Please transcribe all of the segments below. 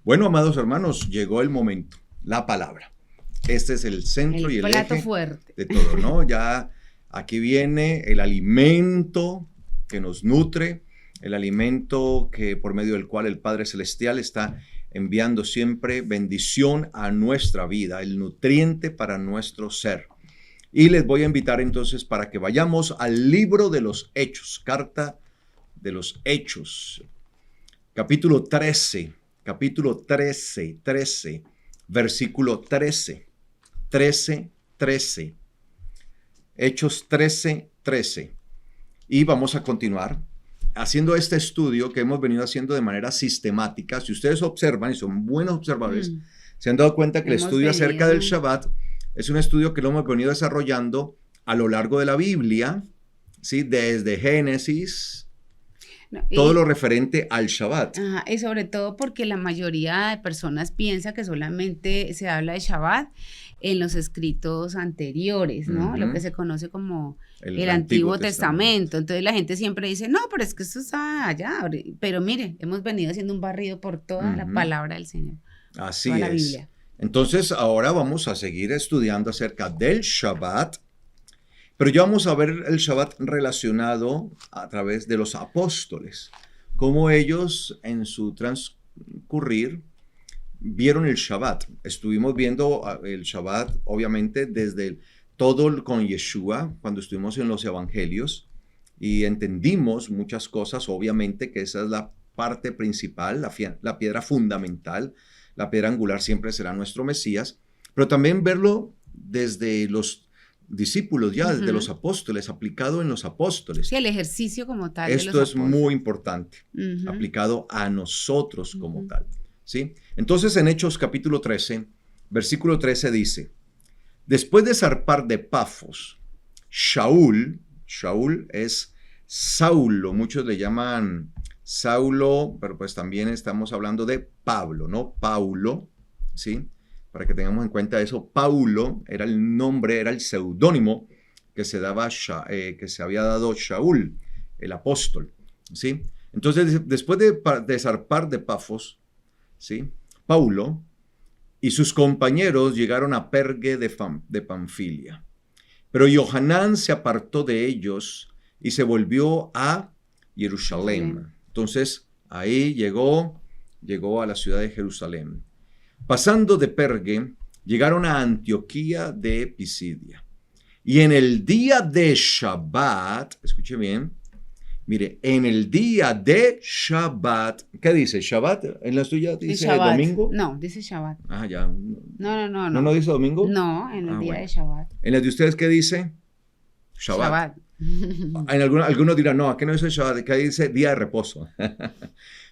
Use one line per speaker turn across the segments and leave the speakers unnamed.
Bueno, amados hermanos, llegó el momento, la palabra. Este es el centro y el
plato
eje
fuerte
de todo, ¿no? Ya aquí viene el alimento que nos nutre, el alimento que por medio del cual el Padre Celestial está enviando siempre bendición a nuestra vida, el nutriente para nuestro ser. Y les voy a invitar entonces para que vayamos al libro de los Hechos, carta de los Hechos, capítulo 13, versículo 13, 13. Hechos 13. Y vamos a continuar haciendo este estudio que hemos venido haciendo de manera sistemática. Si ustedes observan y son buenos observadores, se han dado cuenta que el estudio acerca del Shabbat es un estudio que lo hemos venido desarrollando a lo largo de la Biblia, ¿sí? Desde Génesis, todo lo referente al Shabbat.
Y sobre todo porque la mayoría de personas piensa que solamente se habla de Shabbat en los escritos anteriores, ¿no? Lo que se conoce como el Antiguo Testamento. Entonces la gente siempre dice, no, pero es que esto está allá. Pero mire, hemos venido haciendo un barrido por toda la palabra del Señor.
Así es. La Biblia. Entonces ahora vamos a seguir estudiando acerca del Shabbat. Pero ya vamos a ver el Shabbat relacionado a través de los apóstoles, cómo ellos en su transcurrir vieron el Shabbat. Estuvimos viendo el Shabbat, obviamente, desde todo con Yeshua, cuando estuvimos en los evangelios, y entendimos muchas cosas, obviamente, que esa es la parte principal, la piedra fundamental, la piedra angular siempre será nuestro Mesías, pero también verlo desde los discípulos ya, desde los apóstoles, aplicado en los apóstoles.
Sí, el ejercicio como tal.
Esto es muy importante, aplicado a nosotros como tal, ¿sí? Entonces en Hechos capítulo 13, versículo 13 dice, después de zarpar de Pafos, Shaul es Saulo, muchos le llaman Saulo, pero pues también estamos hablando de Pablo, ¿no? Paulo, ¿sí? Para que tengamos en cuenta eso, Paulo era el nombre, era el seudónimo que se había dado Shaul, el apóstol, ¿sí? Entonces, después de zarpar de Pafos, ¿sí? Paulo y sus compañeros llegaron a Perge de Panfilia. Pero Johanán se apartó de ellos y se volvió a Jerusalén. Entonces, ahí llegó a la ciudad de Jerusalén. Pasando de Perge, llegaron a Antioquía de Pisidia. Y en el día de Shabbat, escuche bien, mire, en el día de Shabbat, ¿qué dice? ¿Shabbat? ¿En la suya dice domingo?
No, dice Shabbat.
Ya.
No.
¿No dice domingo?
No, en el día de Shabbat.
¿En la de ustedes qué dice? Shabbat. En algunos dirán, no, aquí no dice Shabbat, aquí dice día de reposo.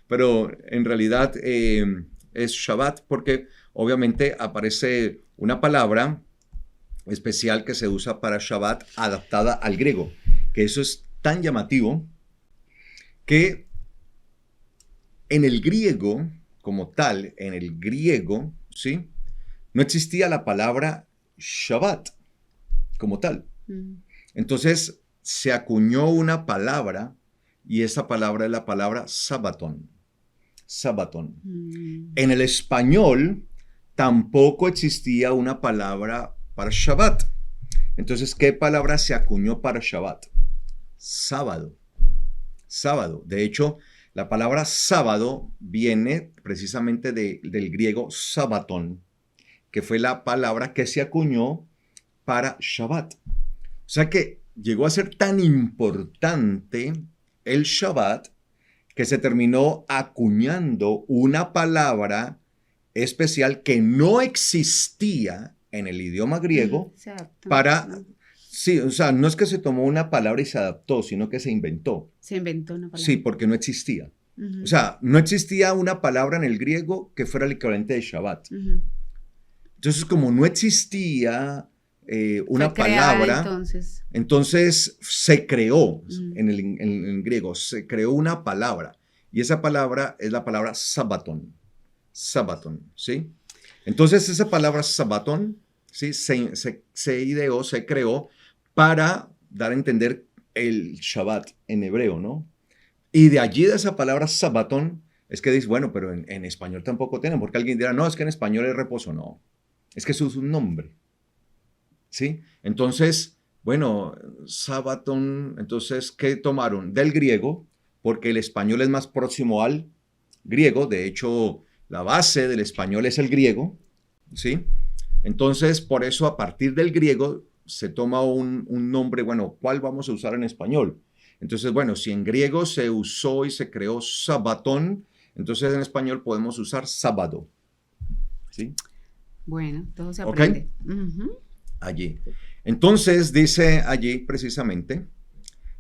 Pero en realidad es Shabbat porque obviamente aparece una palabra especial que se usa para Shabbat adaptada al griego, que eso es tan llamativo que en el griego como tal, ¿sí? No existía la palabra Shabbat como tal. Entonces se acuñó una palabra y esa palabra es la palabra Sabatón. En el español tampoco existía una palabra para Shabbat. Entonces, ¿qué palabra se acuñó para Shabbat? Sábado. De hecho, la palabra sábado viene precisamente del griego sabatón, que fue la palabra que se acuñó para Shabbat. O sea que llegó a ser tan importante el Shabbat que se terminó acuñando una palabra especial que no existía en el idioma griego para... Sí, o sea, no es que se tomó una palabra y se adaptó, sino que se inventó.
Se inventó una palabra.
Sí, porque no existía. O sea, no existía una palabra en el griego que fuera el equivalente de Shabbat. Entonces, como no existía una palabra, entonces se creó en el griego, se creó una palabra. Y esa palabra es la palabra sabatón, ¿sí? Entonces, esa palabra sabatón, ¿sí? se ideó, se creó para dar a entender el Shabbat en hebreo, ¿no? Y de allí, de esa palabra sabatón, Es que dice, bueno, pero en español tampoco tienen, porque alguien dirá, no, es que en español es reposo. No, es que eso es un nombre, ¿sí? Entonces, bueno, Sabaton, entonces, ¿qué tomaron? Del griego, porque el español es más próximo al griego. De hecho, la base del español es el griego, ¿sí? Entonces, por eso, a partir del griego, se toma un nombre, bueno, ¿cuál vamos a usar en español? Entonces, bueno, si en griego se usó y se creó Sabatón, entonces en español podemos usar sábado. ¿Sí?
Bueno, todo se aprende.
¿Okay? Allí. Entonces dice allí precisamente,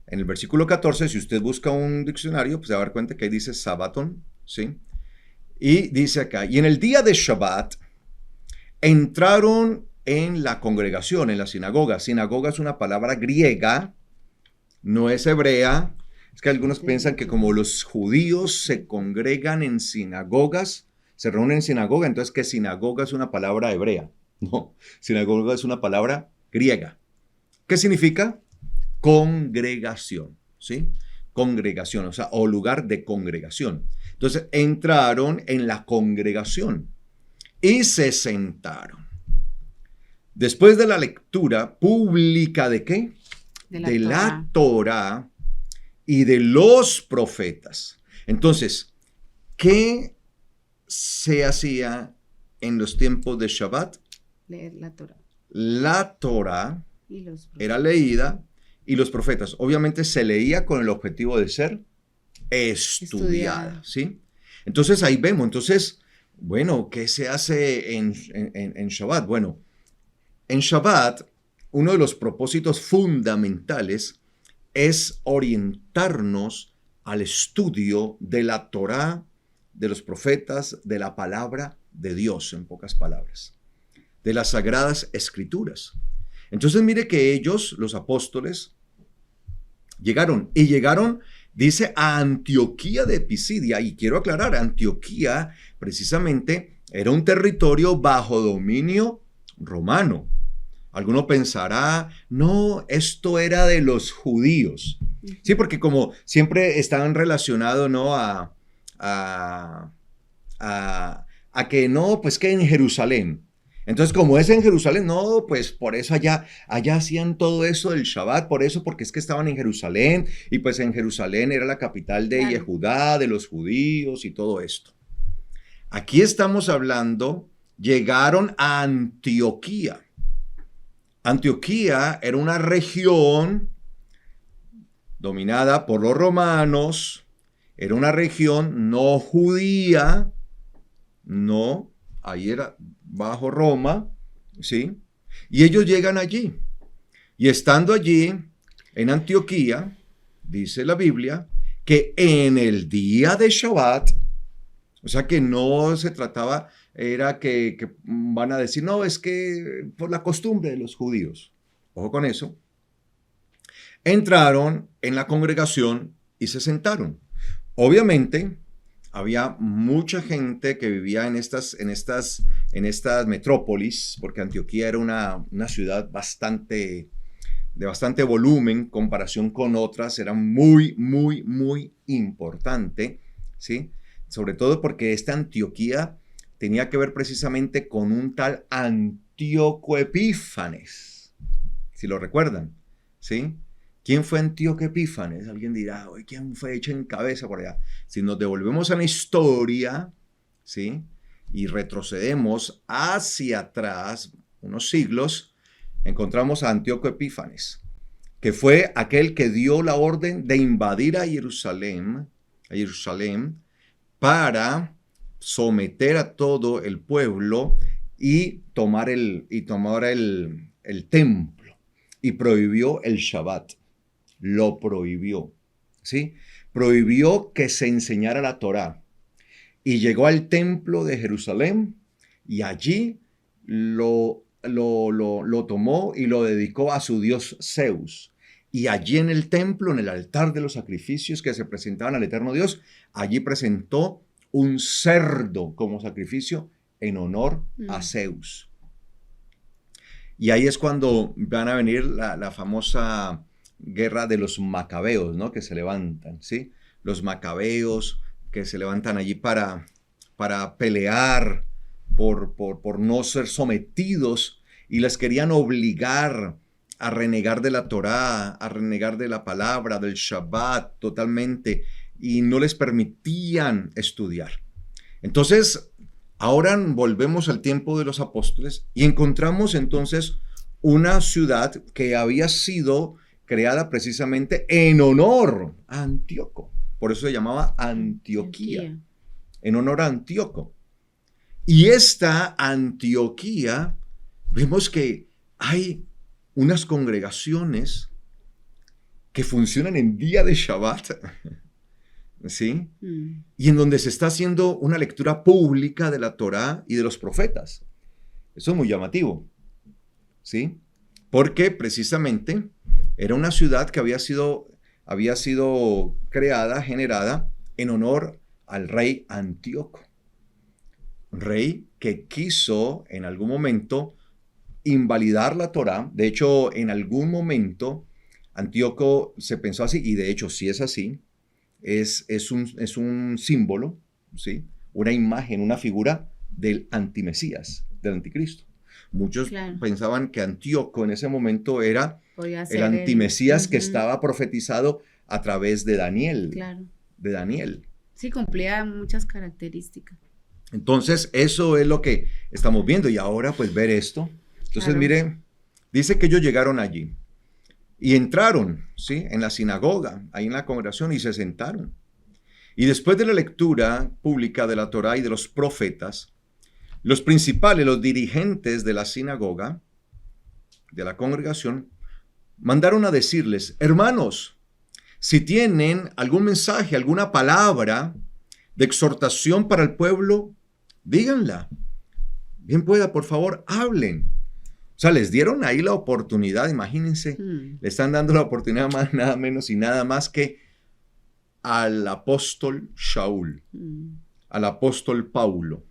en el versículo 14, si usted busca un diccionario, pues se va a dar cuenta que ahí dice Sabatón, ¿sí? Y dice acá, y en el día de Shabbat entraron en la congregación, en la sinagoga. Sinagoga es una palabra griega, no es hebrea. Es que algunos piensan que como los judíos se congregan en sinagogas, se reúnen en sinagoga, entonces que sinagoga es una palabra hebrea. No, sinagoga es una palabra griega. ¿Qué significa? Congregación, ¿sí? Congregación, o sea, o lugar de congregación. Entonces entraron en la congregación y se sentaron. Después de la lectura pública ¿de qué? De la Torá y de los profetas. Entonces, ¿qué se hacía en los tiempos de Shabbat?
Leer la Torá.
La Torá era leída y los profetas. Obviamente se leía con el objetivo de ser estudiada, ¿sí? Entonces ahí vemos. Entonces, bueno, ¿qué se hace en Shabbat? Bueno, en Shabbat, uno de los propósitos fundamentales es orientarnos al estudio de la Torá, de los profetas, de la palabra de Dios, en pocas palabras, de las sagradas escrituras. Entonces mire que ellos, los apóstoles, llegaron, dice, a Antioquía de Pisidia, y quiero aclarar, Antioquía precisamente era un territorio bajo dominio romano. Alguno pensará, no, esto era de los judíos. Sí, porque como siempre estaban relacionados, ¿no? a que no, pues que en Jerusalén. Entonces, como es en Jerusalén, no, pues por eso allá hacían todo eso del Shabbat, porque es que estaban en Jerusalén, y pues en Jerusalén era la capital de Yehudá, de los judíos y todo esto. Aquí estamos hablando, llegaron a Antioquía. Antioquía era una región dominada por los romanos, era una región no judía, no, ahí era bajo Roma, ¿sí? Y ellos llegan allí. Y estando allí, en Antioquía, dice la Biblia, que en el día de Shabbat, o sea que no se trataba, era que van a decir, no, es que por la costumbre de los judíos. Ojo con eso. Entraron en la congregación y se sentaron. Obviamente, había mucha gente que vivía en estas metrópolis, porque Antioquía era una ciudad de bastante volumen en comparación con otras, era muy, muy, muy importante, ¿sí? Sobre todo porque esta Antioquía tenía que ver precisamente con un tal Antíoco Epífanes, si lo recuerdan, ¿sí? ¿Quién fue Antíoco Epífanes? Alguien dirá, oye, ¿quién fue hecho en cabeza por allá? Si nos devolvemos a la historia, ¿sí? Y retrocedemos hacia atrás unos siglos, encontramos a Antíoco Epífanes, que fue aquel que dio la orden de invadir a Jerusalén para someter a todo el pueblo y tomar el templo, y prohibió el Shabbat. Lo prohibió, ¿sí? Prohibió que se enseñara la Torá. Y llegó al templo de Jerusalén y allí lo tomó y lo dedicó a su dios Zeus. Y allí en el templo, en el altar de los sacrificios que se presentaban al eterno Dios, allí presentó un cerdo como sacrificio en honor a Zeus. Y ahí es cuando van a venir la famosa guerra de los macabeos, ¿no? Que se levantan, ¿sí? Los macabeos que se levantan allí para pelear por no ser sometidos, y les querían obligar a renegar de la Torá, a renegar de la palabra, del Shabbat totalmente, y no les permitían estudiar. Entonces, ahora volvemos al tiempo de los apóstoles y encontramos entonces una ciudad que había sido creada precisamente en honor a Antíoco. Por eso se llamaba Antioquía, en honor a Antíoco. Y esta Antioquía, vemos que hay unas congregaciones que funcionan en día de Shabbat, ¿sí? Y en donde se está haciendo una lectura pública de la Torá y de los profetas. Eso es muy llamativo, ¿sí? Porque precisamente era una ciudad que había sido creada, generada en honor al rey Antíoco. Rey que quiso en algún momento invalidar la Torá. De hecho, en algún momento Antíoco se pensó así, y de hecho sí es así. Es un símbolo, ¿sí? Una imagen, una figura del antimesías, del anticristo. Muchos pensaban que Antíoco en ese momento era el antimesías que estaba profetizado a través de Daniel.
Claro.
De Daniel.
Sí, cumplía muchas características.
Entonces, eso es lo que estamos viendo. Y ahora, pues, ver esto. Entonces, mire, dice que ellos llegaron allí y entraron, ¿sí? En la sinagoga, ahí en la congregación, y se sentaron. Y después de la lectura pública de la Torá y de los profetas, los principales, los dirigentes de la sinagoga, de la congregación, mandaron a decirles: hermanos, si tienen algún mensaje, alguna palabra de exhortación para el pueblo, díganla. Bien pueda, por favor, hablen. O sea, les dieron ahí la oportunidad, imagínense, le están dando la oportunidad más, nada menos y nada más que al apóstol Shaul, al apóstol Paulo.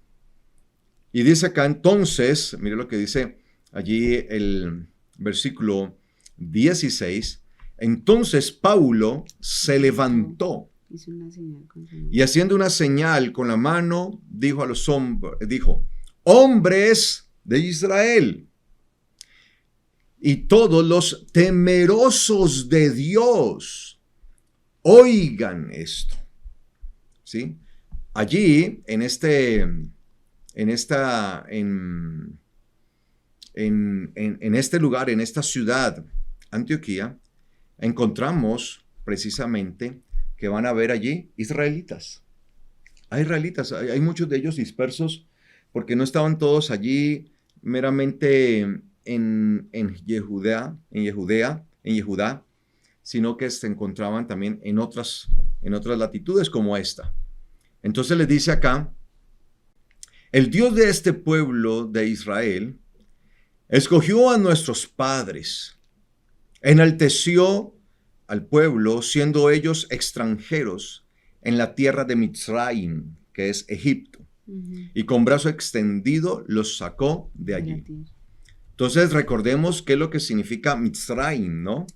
Y dice acá entonces, mire lo que dice allí el versículo 16, entonces Paulo se levantó y haciendo una señal con la mano, dijo a los hombres, hombres de Israel, y todos los temerosos de Dios, oigan esto. ¿Sí? Allí, en este lugar, en esta ciudad, Antioquía, encontramos precisamente que van a haber allí israelitas. Hay israelitas, hay muchos de ellos dispersos porque no estaban todos allí meramente en Yehudá, sino que se encontraban también en otras latitudes como esta. Entonces les dice acá: el Dios de este pueblo de Israel escogió a nuestros padres, enalteció al pueblo siendo ellos extranjeros en la tierra de Mitzrayim, que es Egipto, y con brazo extendido los sacó de allí. Entonces recordemos qué es lo que significa Mitzrayim, ¿no?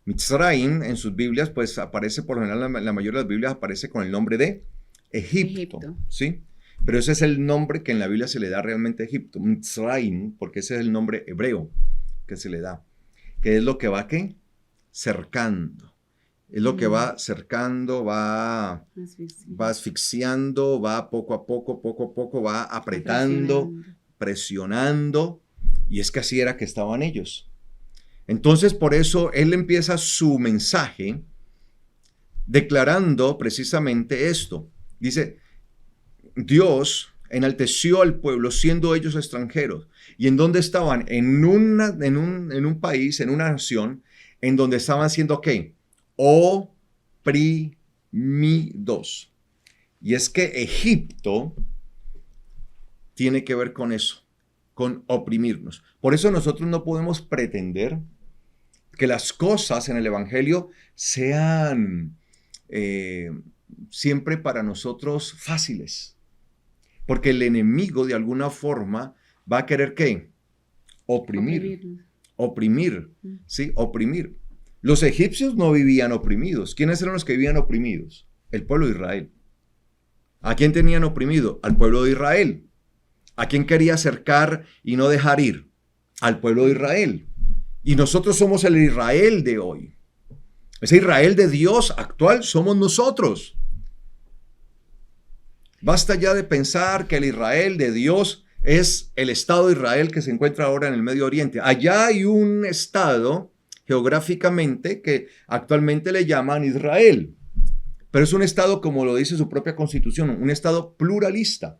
Mitzrayim en sus Biblias pues aparece, por lo general la mayoría de las Biblias aparece con el nombre de Egipto. ¿Sí? Pero ese es el nombre que en la Biblia se le da realmente a Egipto, Mitzrayim, porque ese es el nombre hebreo que se le da, que es lo que va, ¿qué? Cercando. Es lo que va cercando, va asfixiando, va poco a poco, va apretando, presionando, y es que así era que estaban ellos. Entonces, por eso, él empieza su mensaje declarando precisamente esto. Dice: Dios enalteció al pueblo siendo ellos extranjeros. ¿Y en dónde estaban? En un país, en una nación, en donde estaban siendo, ¿qué? Oprimidos. Y es que Egipto tiene que ver con eso, con oprimirnos. Por eso nosotros no podemos pretender que las cosas en el Evangelio sean siempre para nosotros fáciles. Porque el enemigo de alguna forma va a querer ¿qué? Oprimir. ¿Sí? Oprimir. Los egipcios no vivían oprimidos. ¿Quiénes eran los que vivían oprimidos? El pueblo de Israel. ¿A quién tenían oprimido? Al pueblo de Israel. ¿A quién quería acercar y no dejar ir? Al pueblo de Israel. Y nosotros somos el Israel de hoy. Ese Israel de Dios actual somos nosotros. Basta ya de pensar que el Israel de Dios es el Estado de Israel que se encuentra ahora en el Medio Oriente. Allá hay un Estado geográficamente que actualmente le llaman Israel. Pero es un Estado, como lo dice su propia Constitución, un Estado pluralista,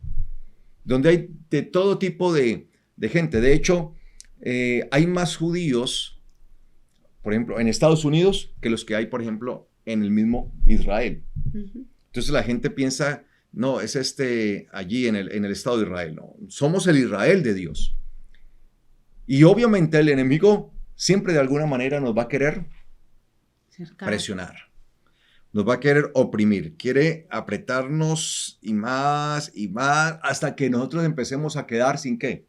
donde hay de todo tipo de gente. De hecho, hay más judíos, por ejemplo, en Estados Unidos que los que hay, por ejemplo, en el mismo Israel. Entonces la gente piensa, no, es allí en el Estado de Israel. No, somos el Israel de Dios. Y obviamente el enemigo siempre de alguna manera nos va a querer presionar. Nos va a querer oprimir, quiere apretarnos y más, hasta que nosotros empecemos a quedar sin ¿qué?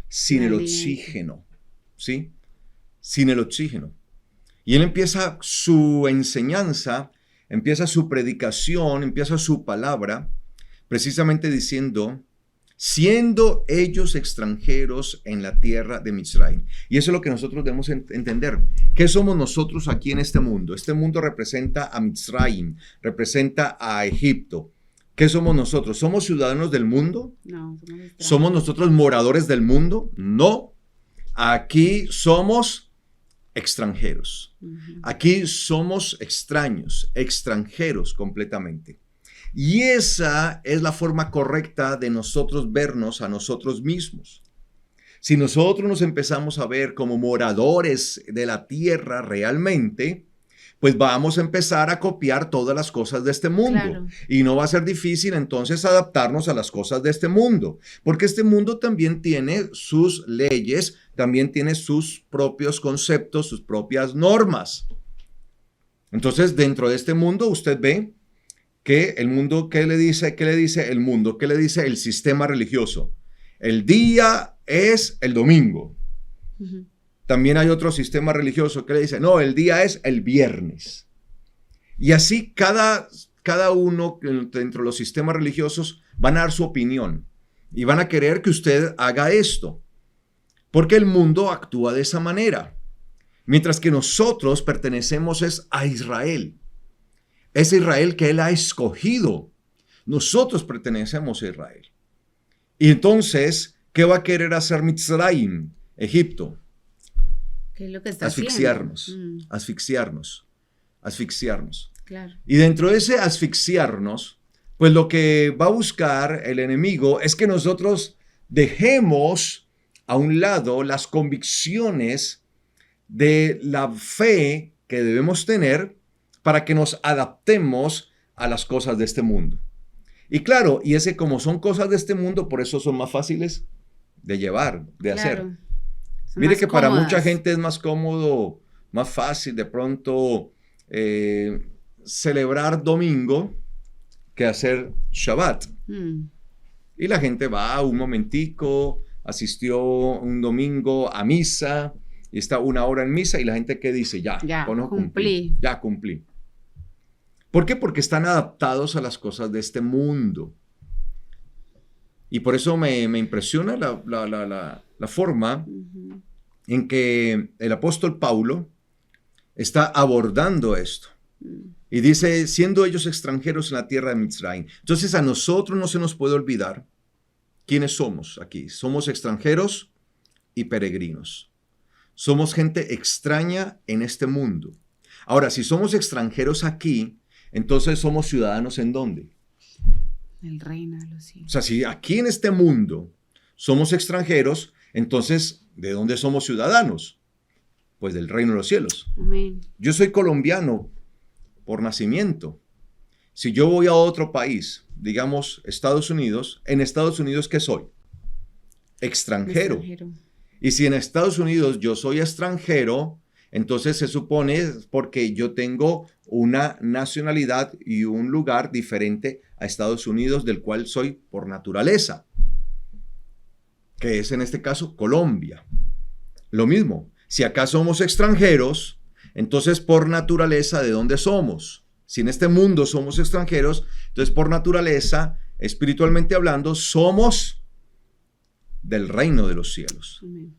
Sin el oxígeno, ¿sí? Sin el oxígeno. Y él empieza su enseñanza, empieza su predicación, empieza su palabra, precisamente diciendo, siendo ellos extranjeros en la tierra de Mizraim. Y eso es lo que nosotros debemos entender. ¿Qué somos nosotros aquí en este mundo? Este mundo representa a Mizraim, representa a Egipto. ¿Qué somos nosotros? ¿Somos ciudadanos del mundo?
No,
¿Somos nosotros moradores del mundo? No. Aquí somos extranjeros. Aquí somos extraños, extranjeros completamente. Y esa es la forma correcta de nosotros vernos a nosotros mismos. Si nosotros nos empezamos a ver como moradores de la tierra realmente, pues vamos a empezar a copiar todas las cosas de este mundo. Claro. Y no va a ser difícil entonces adaptarnos a las cosas de este mundo, porque este mundo también tiene sus leyes, también tiene sus propios conceptos, sus propias normas. Entonces, dentro de este mundo usted ve que el mundo, ¿qué le dice el mundo? ¿Qué le dice el sistema religioso? El día es el domingo. También hay otro sistema religioso que le dice, no, el día es el viernes. Y así cada uno dentro de los sistemas religiosos van a dar su opinión y van a querer que usted haga esto, porque el mundo actúa de esa manera. Mientras que nosotros pertenecemos a Israel. Es Israel que él ha escogido. Nosotros pertenecemos a Israel. Y entonces, ¿qué va a querer hacer Mizraim, Egipto?
¿Qué es lo que está
asfixiarnos,
haciendo?
asfixiarnos.
Claro.
Y dentro de ese asfixiarnos, pues lo que va a buscar el enemigo es que nosotros dejemos a un lado las convicciones de la fe que debemos tener para que nos adaptemos a las cosas de este mundo. Y claro, como son cosas de este mundo, por eso son más fáciles de llevar, de hacer. Mire que para mucha gente es más cómodo, más fácil de pronto celebrar domingo que hacer Shabbat. Y la gente va un momentico, asistió un domingo a misa y está una hora en misa y la gente ¿qué dice? Ya cumplí. Ya cumplí. ¿Por qué? Porque están adaptados a las cosas de este mundo. Y por eso me impresiona la forma en que el apóstol Pablo está abordando esto. Y dice, siendo ellos extranjeros en la tierra de Mizraim. Entonces a nosotros no se nos puede olvidar quiénes somos aquí. Somos extranjeros y peregrinos. Somos gente extraña en este mundo. Ahora, si somos extranjeros aquí, entonces somos ciudadanos ¿en dónde?
El reino de los cielos.
O sea, si aquí en este mundo somos extranjeros, entonces, ¿de dónde somos ciudadanos? Pues del reino de los cielos.
Amén.
Yo soy colombiano por nacimiento. Si yo voy a otro país, digamos Estados Unidos, ¿en Estados Unidos qué soy? Extranjero. Y si en Estados Unidos yo soy extranjero, entonces se supone porque yo tengo una nacionalidad y un lugar diferente a Estados Unidos del cual soy por naturaleza, que es en este caso Colombia. Lo mismo, si acá somos extranjeros, entonces por naturaleza, ¿de dónde somos? Si en este mundo somos extranjeros, entonces por naturaleza, espiritualmente hablando, somos del reino de los cielos. Amén.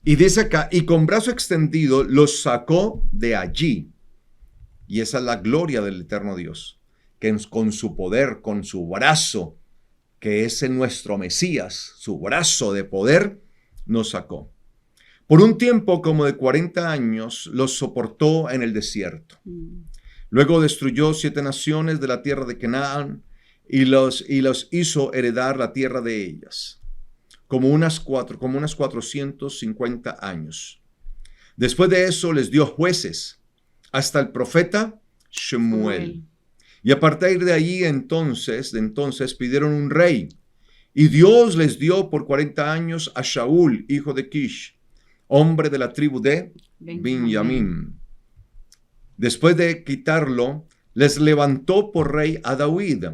Y dice acá, y con brazo extendido los sacó de allí. Y esa es la gloria del eterno Dios, que con su poder, con su brazo, que es en nuestro Mesías, su brazo de poder, nos sacó. Por un tiempo como de 40 años los soportó en el desierto. Luego destruyó 7 naciones de la tierra de Canaán y los hizo heredar la tierra de ellas, como unas 450 años. Después de eso les dio jueces hasta el profeta Shemuel. Y a partir de ahí entonces pidieron un rey. Y Dios les dio por 40 años a Shaul, hijo de Kish, hombre de la tribu de Benjamín. Después de quitarlo, les levantó por rey a David,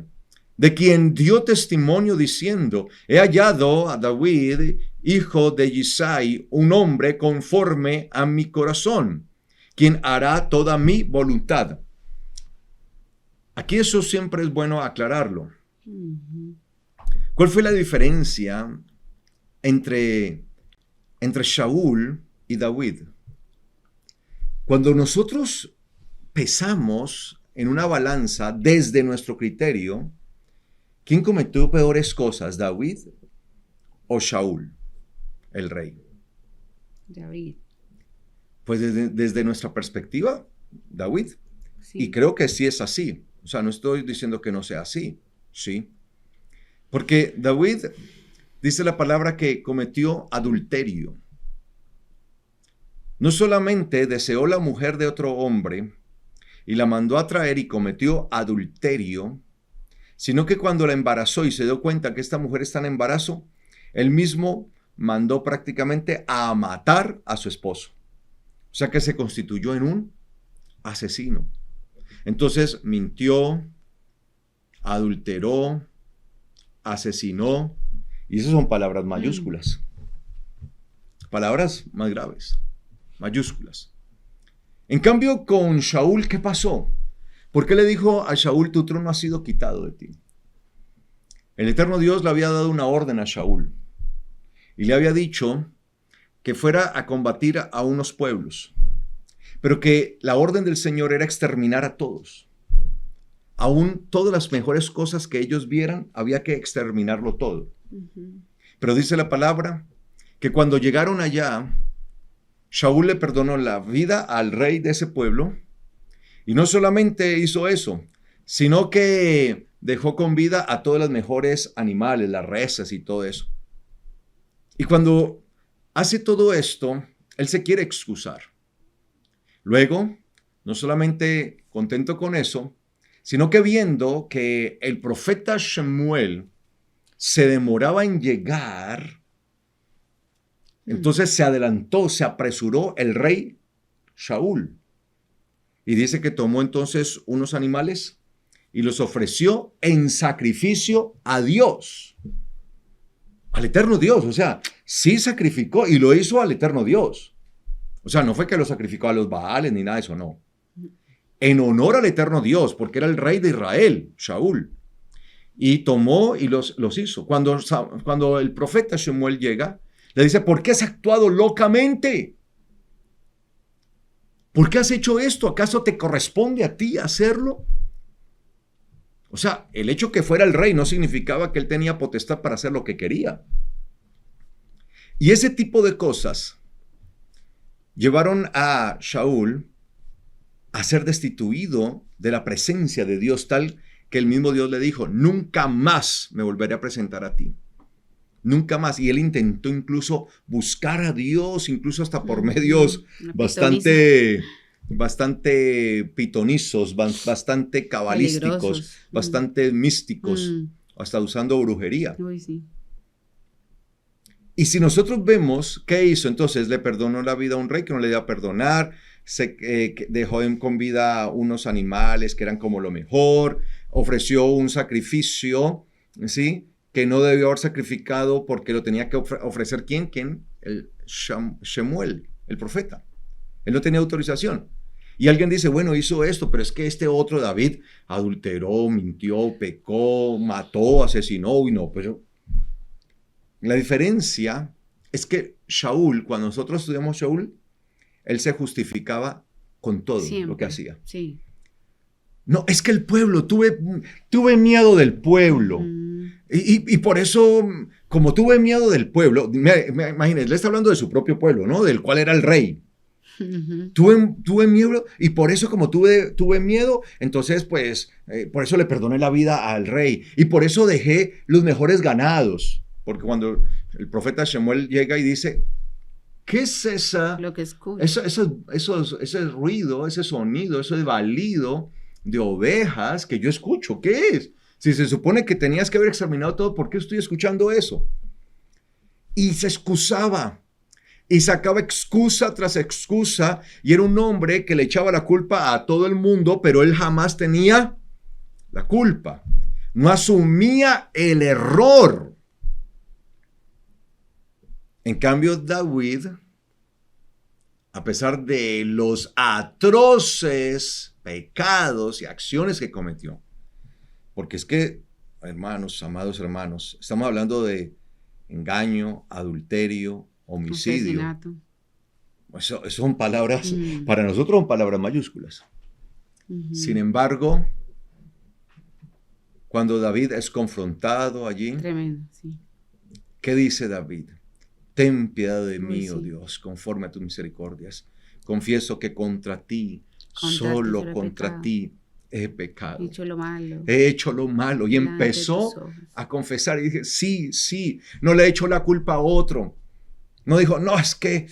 de quien dio testimonio diciendo, he hallado a David, hijo de Yisai, un hombre conforme a mi corazón, quien hará toda mi voluntad. Aquí eso siempre es bueno aclararlo. ¿Cuál fue la diferencia entre Shaul y David? Cuando nosotros pesamos en una balanza desde nuestro criterio, ¿quién cometió peores cosas, David o Shaul, el rey?
David.
Pues desde nuestra perspectiva, David.
Sí.
Y creo que sí es así. O sea, no estoy diciendo que no sea así, ¿sí? Porque David dice la palabra que cometió adulterio. No solamente deseó la mujer de otro hombre y la mandó a traer y cometió adulterio, sino que cuando la embarazó y se dio cuenta que esta mujer está en embarazo, él mismo mandó prácticamente a matar a su esposo. O sea que se constituyó en un asesino. Entonces mintió, adulteró, asesinó, y esas son palabras mayúsculas. Palabras más graves, mayúsculas. En cambio, con Shaul, ¿qué pasó? ¿Por qué le dijo a Shaul, tu trono ha sido quitado de ti? El eterno Dios le había dado una orden a Shaul y le había dicho que fuera a combatir a unos pueblos, pero que la orden del Señor era exterminar a todos. Aún todas las mejores cosas que ellos vieran, había que exterminarlo todo. Pero dice la palabra que cuando llegaron allá, Shaul le perdonó la vida al rey de ese pueblo, y no solamente hizo eso, sino que dejó con vida a todos los mejores animales, las reses y todo eso. Y cuando hace todo esto, él se quiere excusar. Luego, no solamente contento con eso, sino que viendo que el profeta Shemuel se demoraba en llegar, entonces se adelantó, se apresuró el rey Shaul. Y dice que tomó entonces unos animales y los ofreció en sacrificio a Dios, al eterno Dios. O sea, sí sacrificó y lo hizo al eterno Dios. O sea, no fue que lo sacrificó a los Baales ni nada de eso, no. En honor al eterno Dios, porque era el rey de Israel, Shaul. Y tomó y los hizo. Cuando el profeta Shemuel llega, le dice, ¿por qué has actuado locamente? ¿Por qué has hecho esto? ¿Acaso te corresponde a ti hacerlo? O sea, el hecho que fuera el rey no significaba que él tenía potestad para hacer lo que quería. Y ese tipo de cosas llevaron a Shaul a ser destituido de la presencia de Dios, tal que el mismo Dios le dijo, nunca más me volveré a presentar a ti. Nunca más. Y él intentó incluso buscar a Dios, incluso hasta por medios bastante pitonizos, bastante cabalísticos, peligrosos, bastante místicos, hasta usando brujería.
Uy, sí.
Y si nosotros vemos qué hizo, entonces le perdonó la vida a un rey que no le iba a perdonar, dejó con vida unos animales que eran como lo mejor, ofreció un sacrificio, ¿sí?, que no debió haber sacrificado porque lo tenía que ofrecer ¿quién? El Shemuel, el profeta. Él no tenía autorización. Y alguien dice, bueno, hizo esto, pero es que este otro David adulteró, mintió, pecó, mató, asesinó, y no, pero la diferencia es que Shaul, cuando nosotros estudiamos Shaul, él se justificaba con todo
Siempre,
lo que hacía.
Sí.
No, es que el pueblo, tuve miedo del pueblo. Y por eso, como tuve miedo del pueblo, imagínense, le está hablando de su propio pueblo, ¿no? Del cual era el rey. Tuve miedo y por eso como tuve miedo, entonces pues por eso le perdoné la vida al rey y por eso dejé los mejores ganados. Porque cuando el profeta Shemuel llega y dice, ¿qué es
lo que escucho?
Ese ruido, ese sonido, ese balido de ovejas que yo escucho? ¿Qué es? Si se supone que tenías que haber examinado todo, ¿por qué estoy escuchando eso? Y se excusaba. Y sacaba excusa tras excusa, y era un hombre que le echaba la culpa a todo el mundo, pero él jamás tenía la culpa. No asumía el error. En cambio, David, a pesar de los atroces pecados y acciones que cometió, porque es que, hermanos, amados hermanos, estamos hablando de engaño, adulterio, homicidio. Eso son palabras, para nosotros son palabras mayúsculas. Sin embargo, cuando David es confrontado allí,
tremendo, sí.
¿Qué dice David? Ten piedad de mí, oh Dios, conforme a tus misericordias. Confieso que contra ti, solo contra ti, he pecado.
He hecho lo malo.
He hecho lo malo. Y empezó a confesar y dije, sí, no le he hecho la culpa a otro. No dijo, no, es que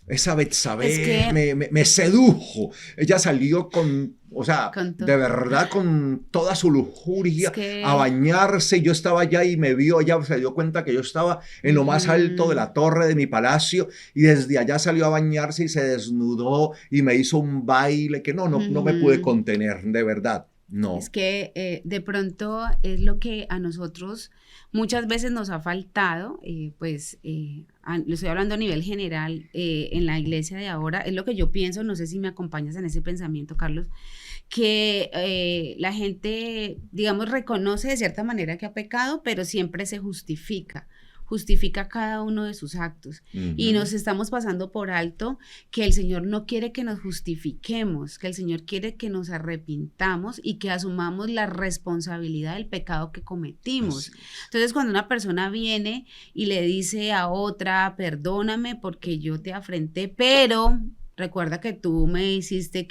esa Betsabé me sedujo. Ella salió de verdad con toda su lujuria a bañarse. Yo estaba allá y me vio, ella se dio cuenta que yo estaba en lo más alto de la torre de mi palacio y desde allá salió a bañarse y se desnudó y me hizo un baile que no me pude contener, de verdad. No.
Es que de pronto es lo que a nosotros muchas veces nos ha faltado, lo estoy hablando a nivel general en la iglesia de ahora, es lo que yo pienso, no sé si me acompañas en ese pensamiento, Carlos, que la gente, digamos, reconoce de cierta manera que ha pecado, pero siempre se justifica cada uno de sus actos. Y nos estamos pasando por alto que el Señor no quiere que nos justifiquemos, que el Señor quiere que nos arrepintamos y que asumamos la responsabilidad del pecado que cometimos. Entonces, cuando una persona viene y le dice a otra, perdóname porque yo te afrenté, pero recuerda que tú me hiciste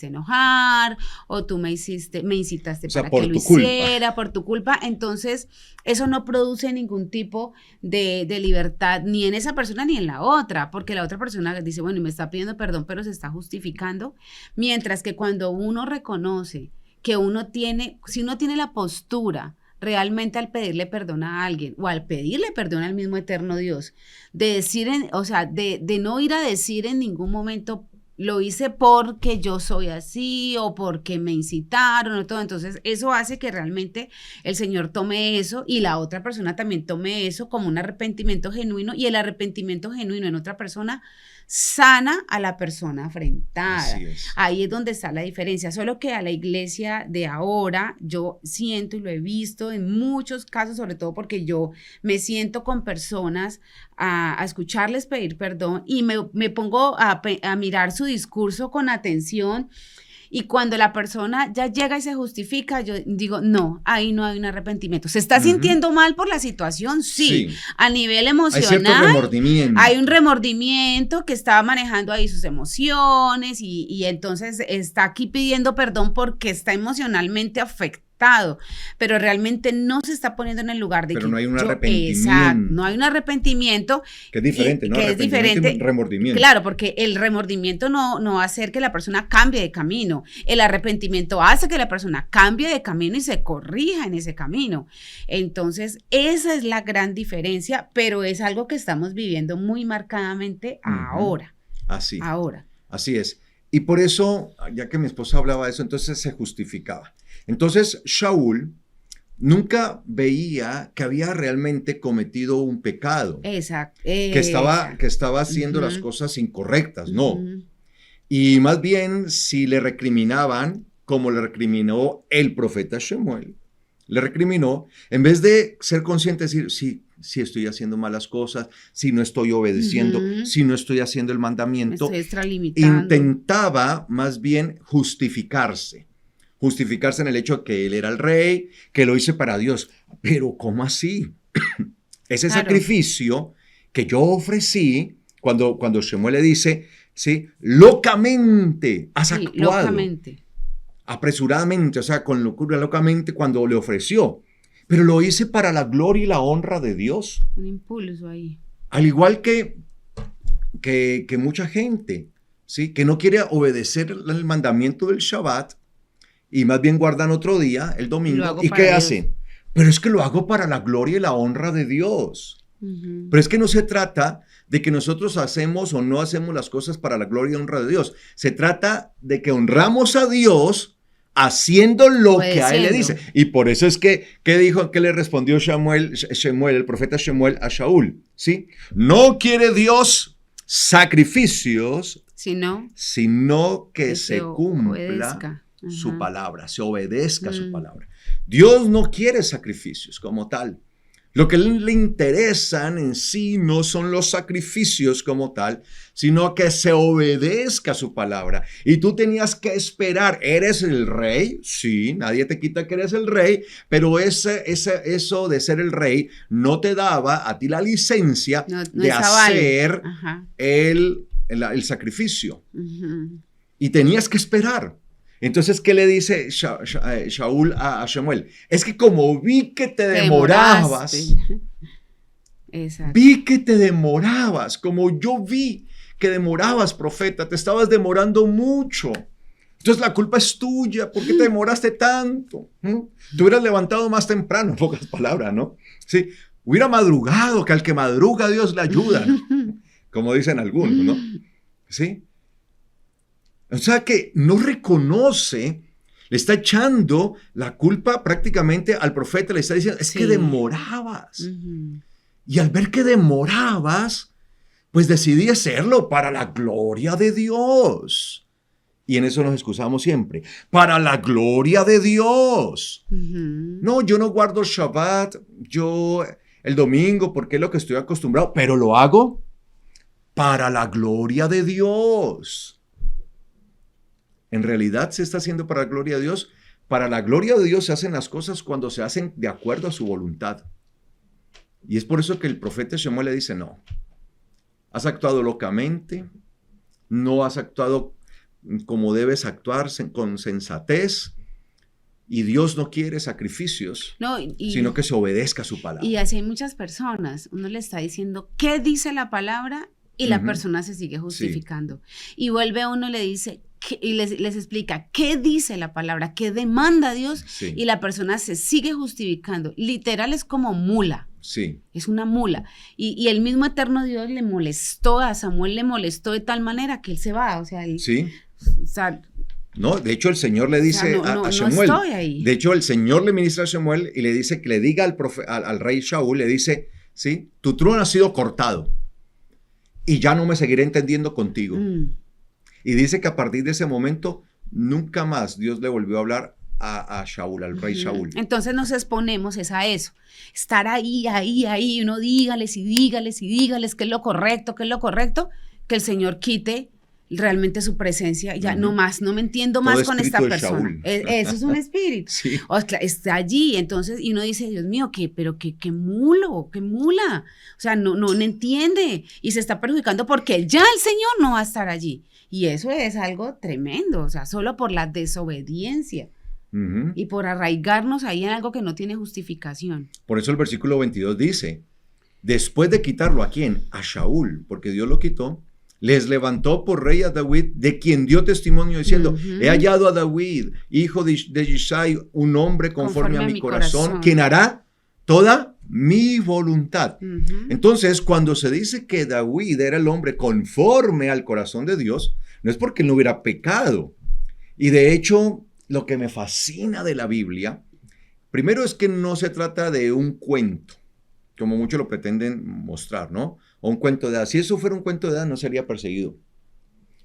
enojar, o tú me incitaste para que lo hiciera por tu culpa. Entonces, eso no produce ningún tipo de libertad, ni en esa persona ni en la otra, porque la otra persona dice, bueno, y me está pidiendo perdón, pero se está justificando. Mientras que cuando uno reconoce que si uno tiene la postura realmente al pedirle perdón a alguien o al pedirle perdón al mismo eterno Dios, de decir, de no ir a decir en ningún momento, lo hice porque yo soy así o porque me incitaron o todo, entonces eso hace que realmente el Señor tome eso y la otra persona también tome eso como un arrepentimiento genuino, y el arrepentimiento genuino en otra persona sana a la persona afrentada. Ahí es donde está la diferencia, solo que a la iglesia de ahora yo siento y lo he visto en muchos casos, sobre todo porque yo me siento con personas a escucharles pedir perdón y me pongo a mirar su discurso con atención. Y cuando la persona ya llega y se justifica, yo digo, no, ahí no hay un arrepentimiento. ¿Se está sintiendo mal por la situación? Sí. A nivel emocional, hay un remordimiento que estaba manejando ahí sus emociones y entonces está aquí pidiendo perdón porque está emocionalmente afectado, pero realmente no se está poniendo en el lugar de
pero no hay un arrepentimiento.
Exacto, no hay un arrepentimiento.
Que es diferente, ¿no?
Que es diferente.
Y remordimiento.
Claro, porque el remordimiento no va a hacer que la persona cambie de camino. El arrepentimiento hace que la persona cambie de camino y se corrija en ese camino. Entonces, esa es la gran diferencia, pero es algo que estamos viviendo muy marcadamente ahora.
Así es. Y por eso, ya que mi esposa hablaba de eso, entonces se justificaba. Entonces, Shaul, nunca veía que había realmente cometido un pecado.
Exacto.
Que estaba haciendo las cosas incorrectas, no. Y más bien, si le recriminaban, como le recriminó el profeta Shemuel, le recriminó, en vez de ser consciente de decir, sí estoy haciendo malas cosas, si no estoy obedeciendo, si no estoy haciendo el mandamiento, intentaba más bien justificarse en el hecho de que él era el rey, que lo hice para Dios. Pero ¿cómo así? Ese sacrificio que yo ofrecí, cuando Shemuel le dice, ¿sí? Locamente has actuado. Locamente. Apresuradamente, o sea, con locura, locamente, cuando le ofreció. Pero lo hice para la gloria y la honra de Dios.
Un impulso ahí.
Al igual que mucha gente, ¿sí? Que no quiere obedecer el mandamiento del Shabbat y más bien guardan otro día, el domingo. ¿Y qué hacen? Pero es que lo hago para la gloria y la honra de Dios. Pero es que no se trata de que nosotros hacemos o no hacemos las cosas para la gloria y honra de Dios. Se trata de que honramos a Dios haciendo lo que a él le dice. Y por eso es que, ¿qué le respondió Shemuel, el profeta Shemuel a Shaul? ¿Sí? No quiere Dios sacrificios, sino que se cumpla su palabra, se obedezca su palabra. Dios no quiere sacrificios como tal. Lo que le interesan en sí no son los sacrificios como tal, sino que se obedezca su palabra. Y tú tenías que esperar. ¿Eres el rey? Sí, nadie te quita que eres el rey, pero eso de ser el rey no te daba a ti la licencia de hacer el sacrificio. Y tenías que esperar. Entonces, ¿qué le dice Shaul a Shemuel? Es que como vi que te demorabas, como yo vi que demorabas, profeta, te estabas demorando mucho. Entonces la culpa es tuya, ¿por qué te demoraste tanto? Te hubieras levantado más temprano, en pocas palabras, ¿no? Sí, hubiera madrugado, que al que madruga Dios le ayuda, ¿no? Como dicen algunos, ¿no? Sí. O sea que no reconoce, le está echando la culpa prácticamente al profeta, le está diciendo, es que demorabas. Y al ver que demorabas, pues decidí hacerlo para la gloria de Dios. Y en eso nos excusamos siempre. Para la gloria de Dios. No, yo no guardo Shabbat, yo el domingo, porque es lo que estoy acostumbrado, pero lo hago para la gloria de Dios. En realidad se está haciendo para la gloria de Dios. Para la gloria de Dios se hacen las cosas cuando se hacen de acuerdo a su voluntad. Y es por eso que el profeta Shemuel le dice, no, has actuado locamente, no has actuado como debes actuar, con sensatez, y Dios no quiere sacrificios, sino que se obedezca a su palabra.
Y así hay muchas personas, uno le está diciendo, ¿qué dice la palabra? Y la persona se sigue justificando. Y vuelve uno y le dice, y les explica qué dice la palabra, qué demanda Dios, y la persona se sigue justificando. Literal es como mula.
Sí.
Es una mula. Y el mismo eterno Dios le molestó, a Samuel le molestó de tal manana que él se va. O sea,
no, de hecho el Señor le dice a Shemuel. No estoy ahí. De hecho el Señor le ministra a Shemuel y le dice que le diga al rey Shaul, le dice, ¿sí? Tu trono ha sido cortado y ya no me seguiré entendiendo contigo. Y dice que a partir de ese momento, nunca más Dios le volvió a hablar a Shaul, al rey Shaul.
Entonces nos exponemos a eso. Estar ahí, uno dígales qué es lo correcto, que el Señor quite realmente su presencia. Ya no más, no me entiendo más con esta persona. Eso es un espíritu. Sí. O sea, está allí, entonces, y uno dice, Dios mío, qué mula. O sea, no entiende y se está perjudicando porque ya el Señor no va a estar allí. Y eso es algo tremendo, o sea, solo por la desobediencia y por arraigarnos ahí en algo que no tiene justificación.
Por eso el versículo 22 dice, después de quitarlo, ¿a quién? A Shaul, porque Dios lo quitó, les levantó por rey a David, de quien dio testimonio diciendo, he hallado a David, hijo de Yishai, un hombre conforme a mi corazón, quien hará toda mi voluntad. Entonces, cuando se dice que David era el hombre conforme al corazón de Dios, no es porque no hubiera pecado. Y de hecho, lo que me fascina de la Biblia, Primero es que no se trata de un cuento, como muchos lo pretenden mostrar, ¿no? O un cuento de hadas. Si eso fuera un cuento de hadas, no sería perseguido.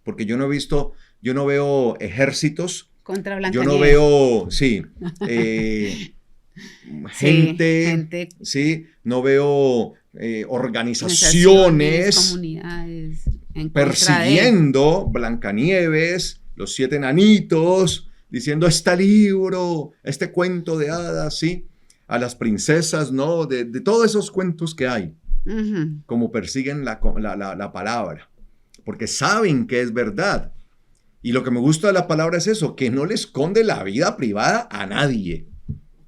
Porque yo no veo ejércitos.
Contra Blancanieves.
Yo no veo, gente, sí, no veo organizaciones,
comunidades
persiguiendo Blancanieves, los 7 enanitos, diciendo este libro, este cuento de hadas, sí, a las princesas, ¿no? De todos esos cuentos que hay, como persiguen la palabra, porque saben que es verdad. Y lo que me gusta de la palabra es eso, que no le esconde la vida privada a nadie.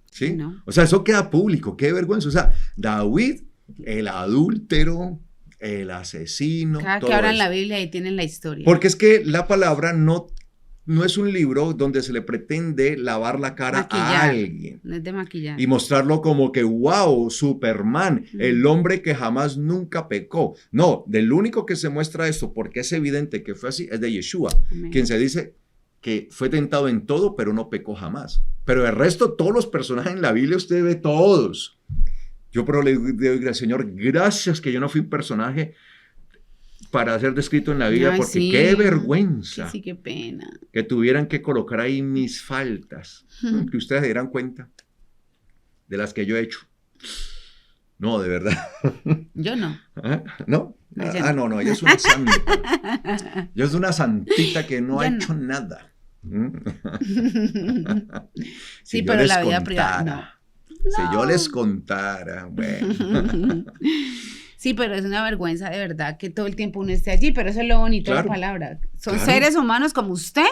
¿Sí? No. O sea, eso queda público, qué vergüenza. O sea, David, el adúltero, el asesino.
Cada que abran la Biblia ahí tienen la historia.
Porque es que la palabra no es un libro donde se le pretende lavar la cara a alguien.
No es de maquillar.
Y mostrarlo como que, wow, Superman, el hombre que jamás nunca pecó. No, del único que se muestra esto, porque es evidente que fue así, es de Yeshua, quien se dice que fue tentado en todo, pero no pecó jamás. Pero el resto, todos los personajes en la Biblia, usted ve todos. Yo pero le doy al Señor, gracias que yo no fui un personaje para ser descrito en la Biblia, porque sí, qué vergüenza.
Sí, qué pena.
Que tuvieran que colocar ahí mis faltas, que ustedes se dieran cuenta de las que yo he hecho. No, de verdad.
Yo no.
¿Ah? ¿No? No, ella es una santa. Yo es una santita que no ha hecho nada.
Sí, pero la vida privada no.
Si yo les contara, bueno.
Sí, pero es una vergüenza de verdad que todo el tiempo uno esté allí, pero eso es lo bonito de la palabra. Son seres humanos como usted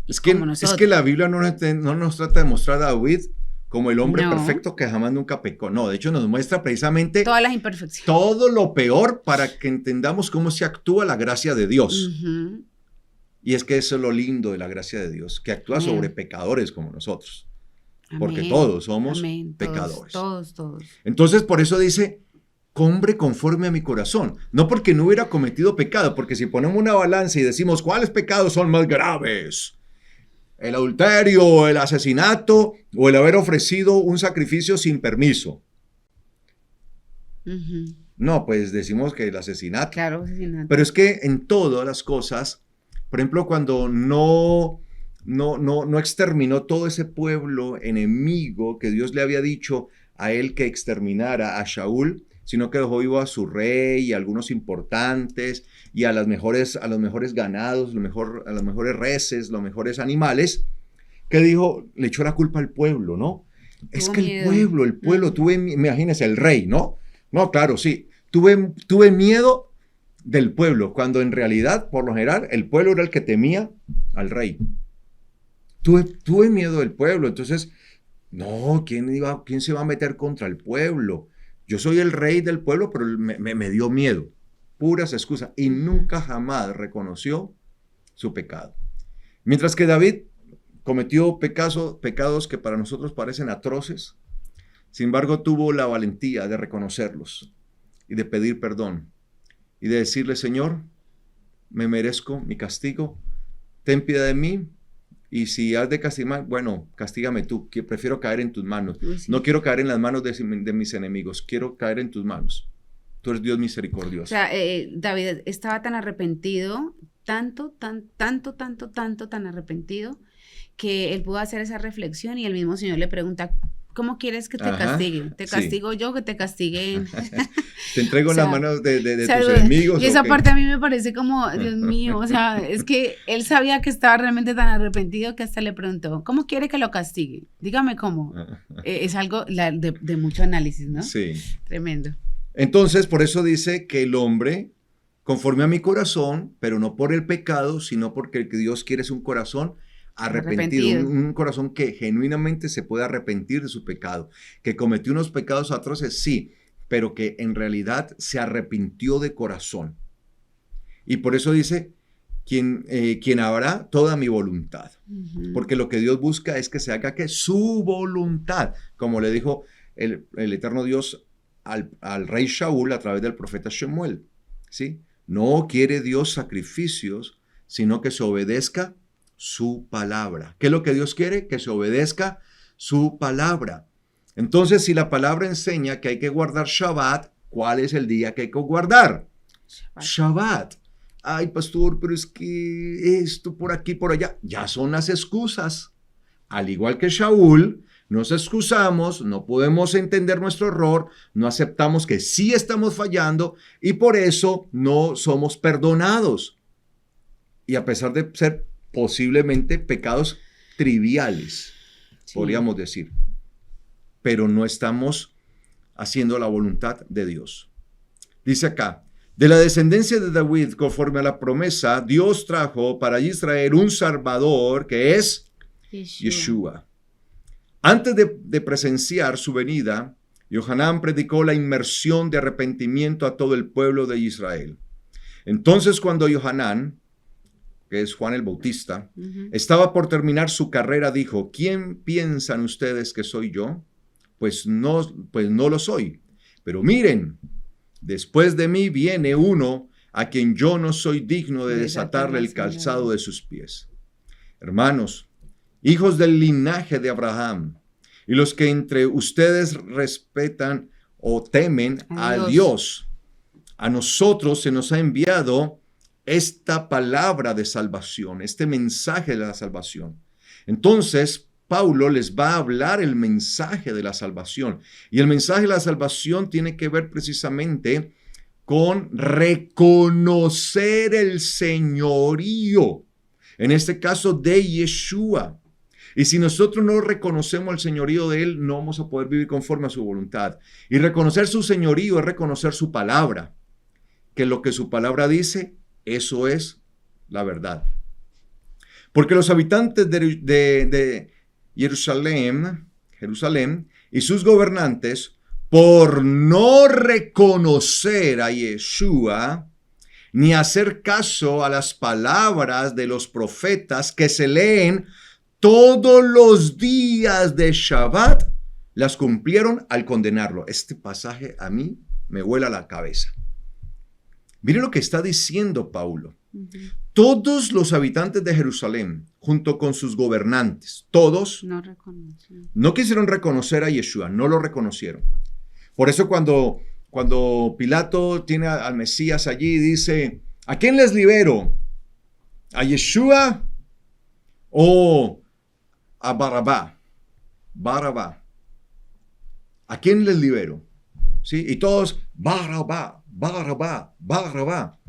y como nosotros.
Es que la Biblia no nos trata de mostrar a David como el hombre perfecto que jamás nunca pecó. No, de hecho nos muestra precisamente
todas las imperfecciones.
Todo lo peor para que entendamos cómo se actúa la gracia de Dios. Y es que eso es lo lindo de la gracia de Dios, que actúa sobre pecadores como nosotros. Porque todos somos pecadores.
Todos.
Entonces, por eso dice, hombre conforme a mi corazón. No porque no hubiera cometido pecado, porque si ponemos una balanza y decimos, ¿cuáles pecados son más graves? El adulterio, el asesinato o el haber ofrecido un sacrificio sin permiso. No, pues decimos que el asesinato.
Claro, asesinato.
Pero es que en todas las cosas, por ejemplo, cuando no exterminó todo ese pueblo enemigo que Dios le había dicho a él que exterminara a Shaul, sino que dejó vivo a su rey y a algunos importantes y a los mejores ganados, a las mejores reses, los mejores animales, que dijo, le echó la culpa al pueblo, ¿no? Es que el pueblo, imagínese, el rey, ¿no? No, claro, sí, tuve miedo del pueblo, cuando en realidad, por lo general, el pueblo era el que temía al rey. Tuve miedo del pueblo, entonces, no, ¿quién se va a meter contra el pueblo? Yo soy el rey del pueblo, pero me dio miedo, puras excusas, y nunca jamás reconoció su pecado. Mientras que David cometió pecados que para nosotros parecen atroces, sin embargo tuvo la valentía de reconocerlos y de pedir perdón y de decirle, Señor, me merezco mi castigo, ten piedad de mí. Y si has de castigar, bueno, castígame tú, que prefiero caer en tus manos. Sí. No quiero caer en las manos de mis enemigos, quiero caer en tus manos. Tú eres Dios misericordioso.
O sea, David estaba tan arrepentido, tanto tan arrepentido, que él pudo hacer esa reflexión y el mismo Señor le pregunta, ¿cómo quieres que te castigue? ¿Te castigo yo, que te castiguen?
Te entrego en las manos de tus enemigos.
Y esa parte a mí me parece como, Dios mío, o sea, es que él sabía que estaba realmente tan arrepentido que hasta le preguntó, ¿cómo quiere que lo castigue? Dígame cómo. Es algo de mucho análisis, ¿no?
Sí.
Tremendo.
Entonces, por eso dice que el hombre, conforme a mi corazón, pero no por el pecado, sino porque el que Dios quiere es un corazón arrepentido. Un corazón que genuinamente se puede arrepentir de su pecado, que cometió unos pecados atroces, sí, pero que en realidad se arrepintió de corazón. Y por eso dice, quien hará toda mi voluntad. Porque lo que Dios busca es que se haga que su voluntad, como le dijo el eterno Dios al rey Shaul a través del profeta Shemuel, ¿sí? No quiere Dios sacrificios, sino que se obedezca su palabra. ¿Qué es lo que Dios quiere? Que se obedezca su palabra. Entonces, si la palabra enseña que hay que guardar Shabbat, ¿cuál es el día que hay que guardar? Shabbat. Ay, pastor, pero es que esto por aquí, por allá, ya son las excusas. Al igual que Shaul, nos excusamos, no podemos entender nuestro error, no aceptamos que sí estamos fallando y por eso no somos perdonados. Y a pesar de ser posiblemente pecados triviales, podríamos decir, pero no estamos haciendo la voluntad de Dios. Dice acá, de la descendencia de David, conforme a la promesa, Dios trajo para Israel un Salvador que es Yeshua. Antes de presenciar su venida, Yohanan predicó la inmersión de arrepentimiento a todo el pueblo de Israel. Entonces, cuando Yohanan, que es Juan el Bautista, estaba por terminar su carrera, dijo, ¿quién piensan ustedes que soy yo? Pues no lo soy. Pero miren, después de mí viene uno a quien yo no soy digno de desatarle el calzado de sus pies. Hermanos, hijos del linaje de Abraham, y los que entre ustedes respetan o temen a Dios, a nosotros se nos ha enviado esta palabra de salvación, este mensaje de la salvación. Entonces, Pablo les va a hablar el mensaje de la salvación. Y el mensaje de la salvación tiene que ver precisamente con reconocer el señorío, en este caso de Yeshua. Y si nosotros no reconocemos el señorío de Él, no vamos a poder vivir conforme a su voluntad. Y reconocer su señorío es reconocer su palabra, que lo que su palabra dice, eso es la verdad. Porque los habitantes de Jerusalén y sus gobernantes, por no reconocer a Yeshua, ni hacer caso a las palabras de los profetas que se leen todos los días de Shabbat, las cumplieron al condenarlo. Este pasaje a mí me vuela la cabeza. Mire lo que está diciendo Pablo. Todos los habitantes de Jerusalén, junto con sus gobernantes, todos no quisieron reconocer a Yeshua, no lo reconocieron. Por eso cuando Pilato tiene al Mesías allí, dice, ¿a quién les libero? ¿A Yeshua o a Barrabá? Barrabá. ¿A quién les libero? ¿Sí? Y todos, Barrabá, Barrabá, Barrabá.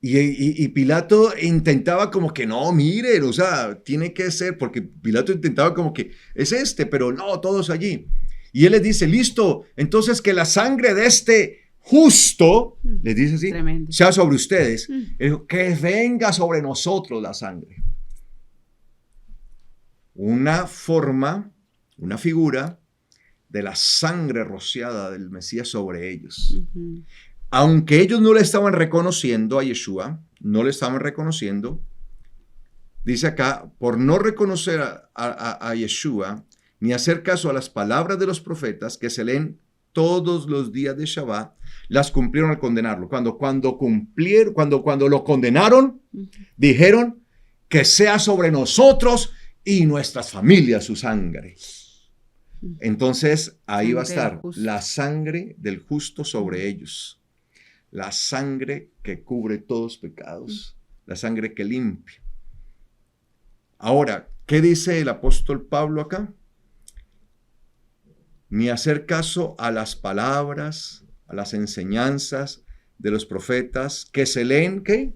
Y Pilato intentaba como que no, miren, o sea, tiene que ser, porque Pilato intentaba como que es pero no, todos allí. Y él les dice, listo, entonces que la sangre de este justo, les dice así, tremendo, sea sobre ustedes, que venga sobre nosotros la sangre. Una forma, una figura de la sangre rociada del Mesías sobre ellos. Aunque ellos no le estaban reconociendo a Yeshua, no le estaban reconociendo, dice acá, por no reconocer a Yeshua, ni hacer caso a las palabras de los profetas que se leen todos los días de Shabbat, las cumplieron al condenarlo. Cuando lo condenaron, dijeron que sea sobre nosotros y nuestras familias su sangre. Entonces ahí va a estar la sangre del justo sobre ellos. La sangre que cubre todos pecados, la sangre que limpia. Ahora, ¿qué dice el apóstol Pablo acá? Ni hacer caso a las palabras, a las enseñanzas de los profetas que se leen, ¿qué?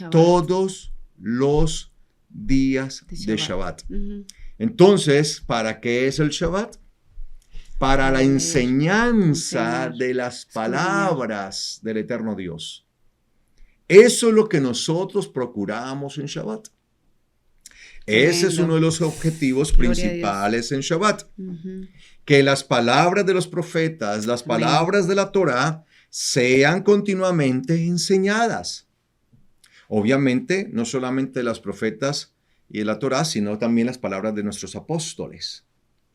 Todos los días de Shabbat. Entonces, ¿para qué es el Shabbat? Para la enseñanza de las palabras del eterno Dios. Eso es lo que nosotros procuramos en Shabbat. Ese es uno de los objetivos principales en Shabbat. Que las palabras de los profetas, las palabras de la Torá, sean continuamente enseñadas. Obviamente, no solamente las profetas y la Torá, sino también las palabras de nuestros apóstoles,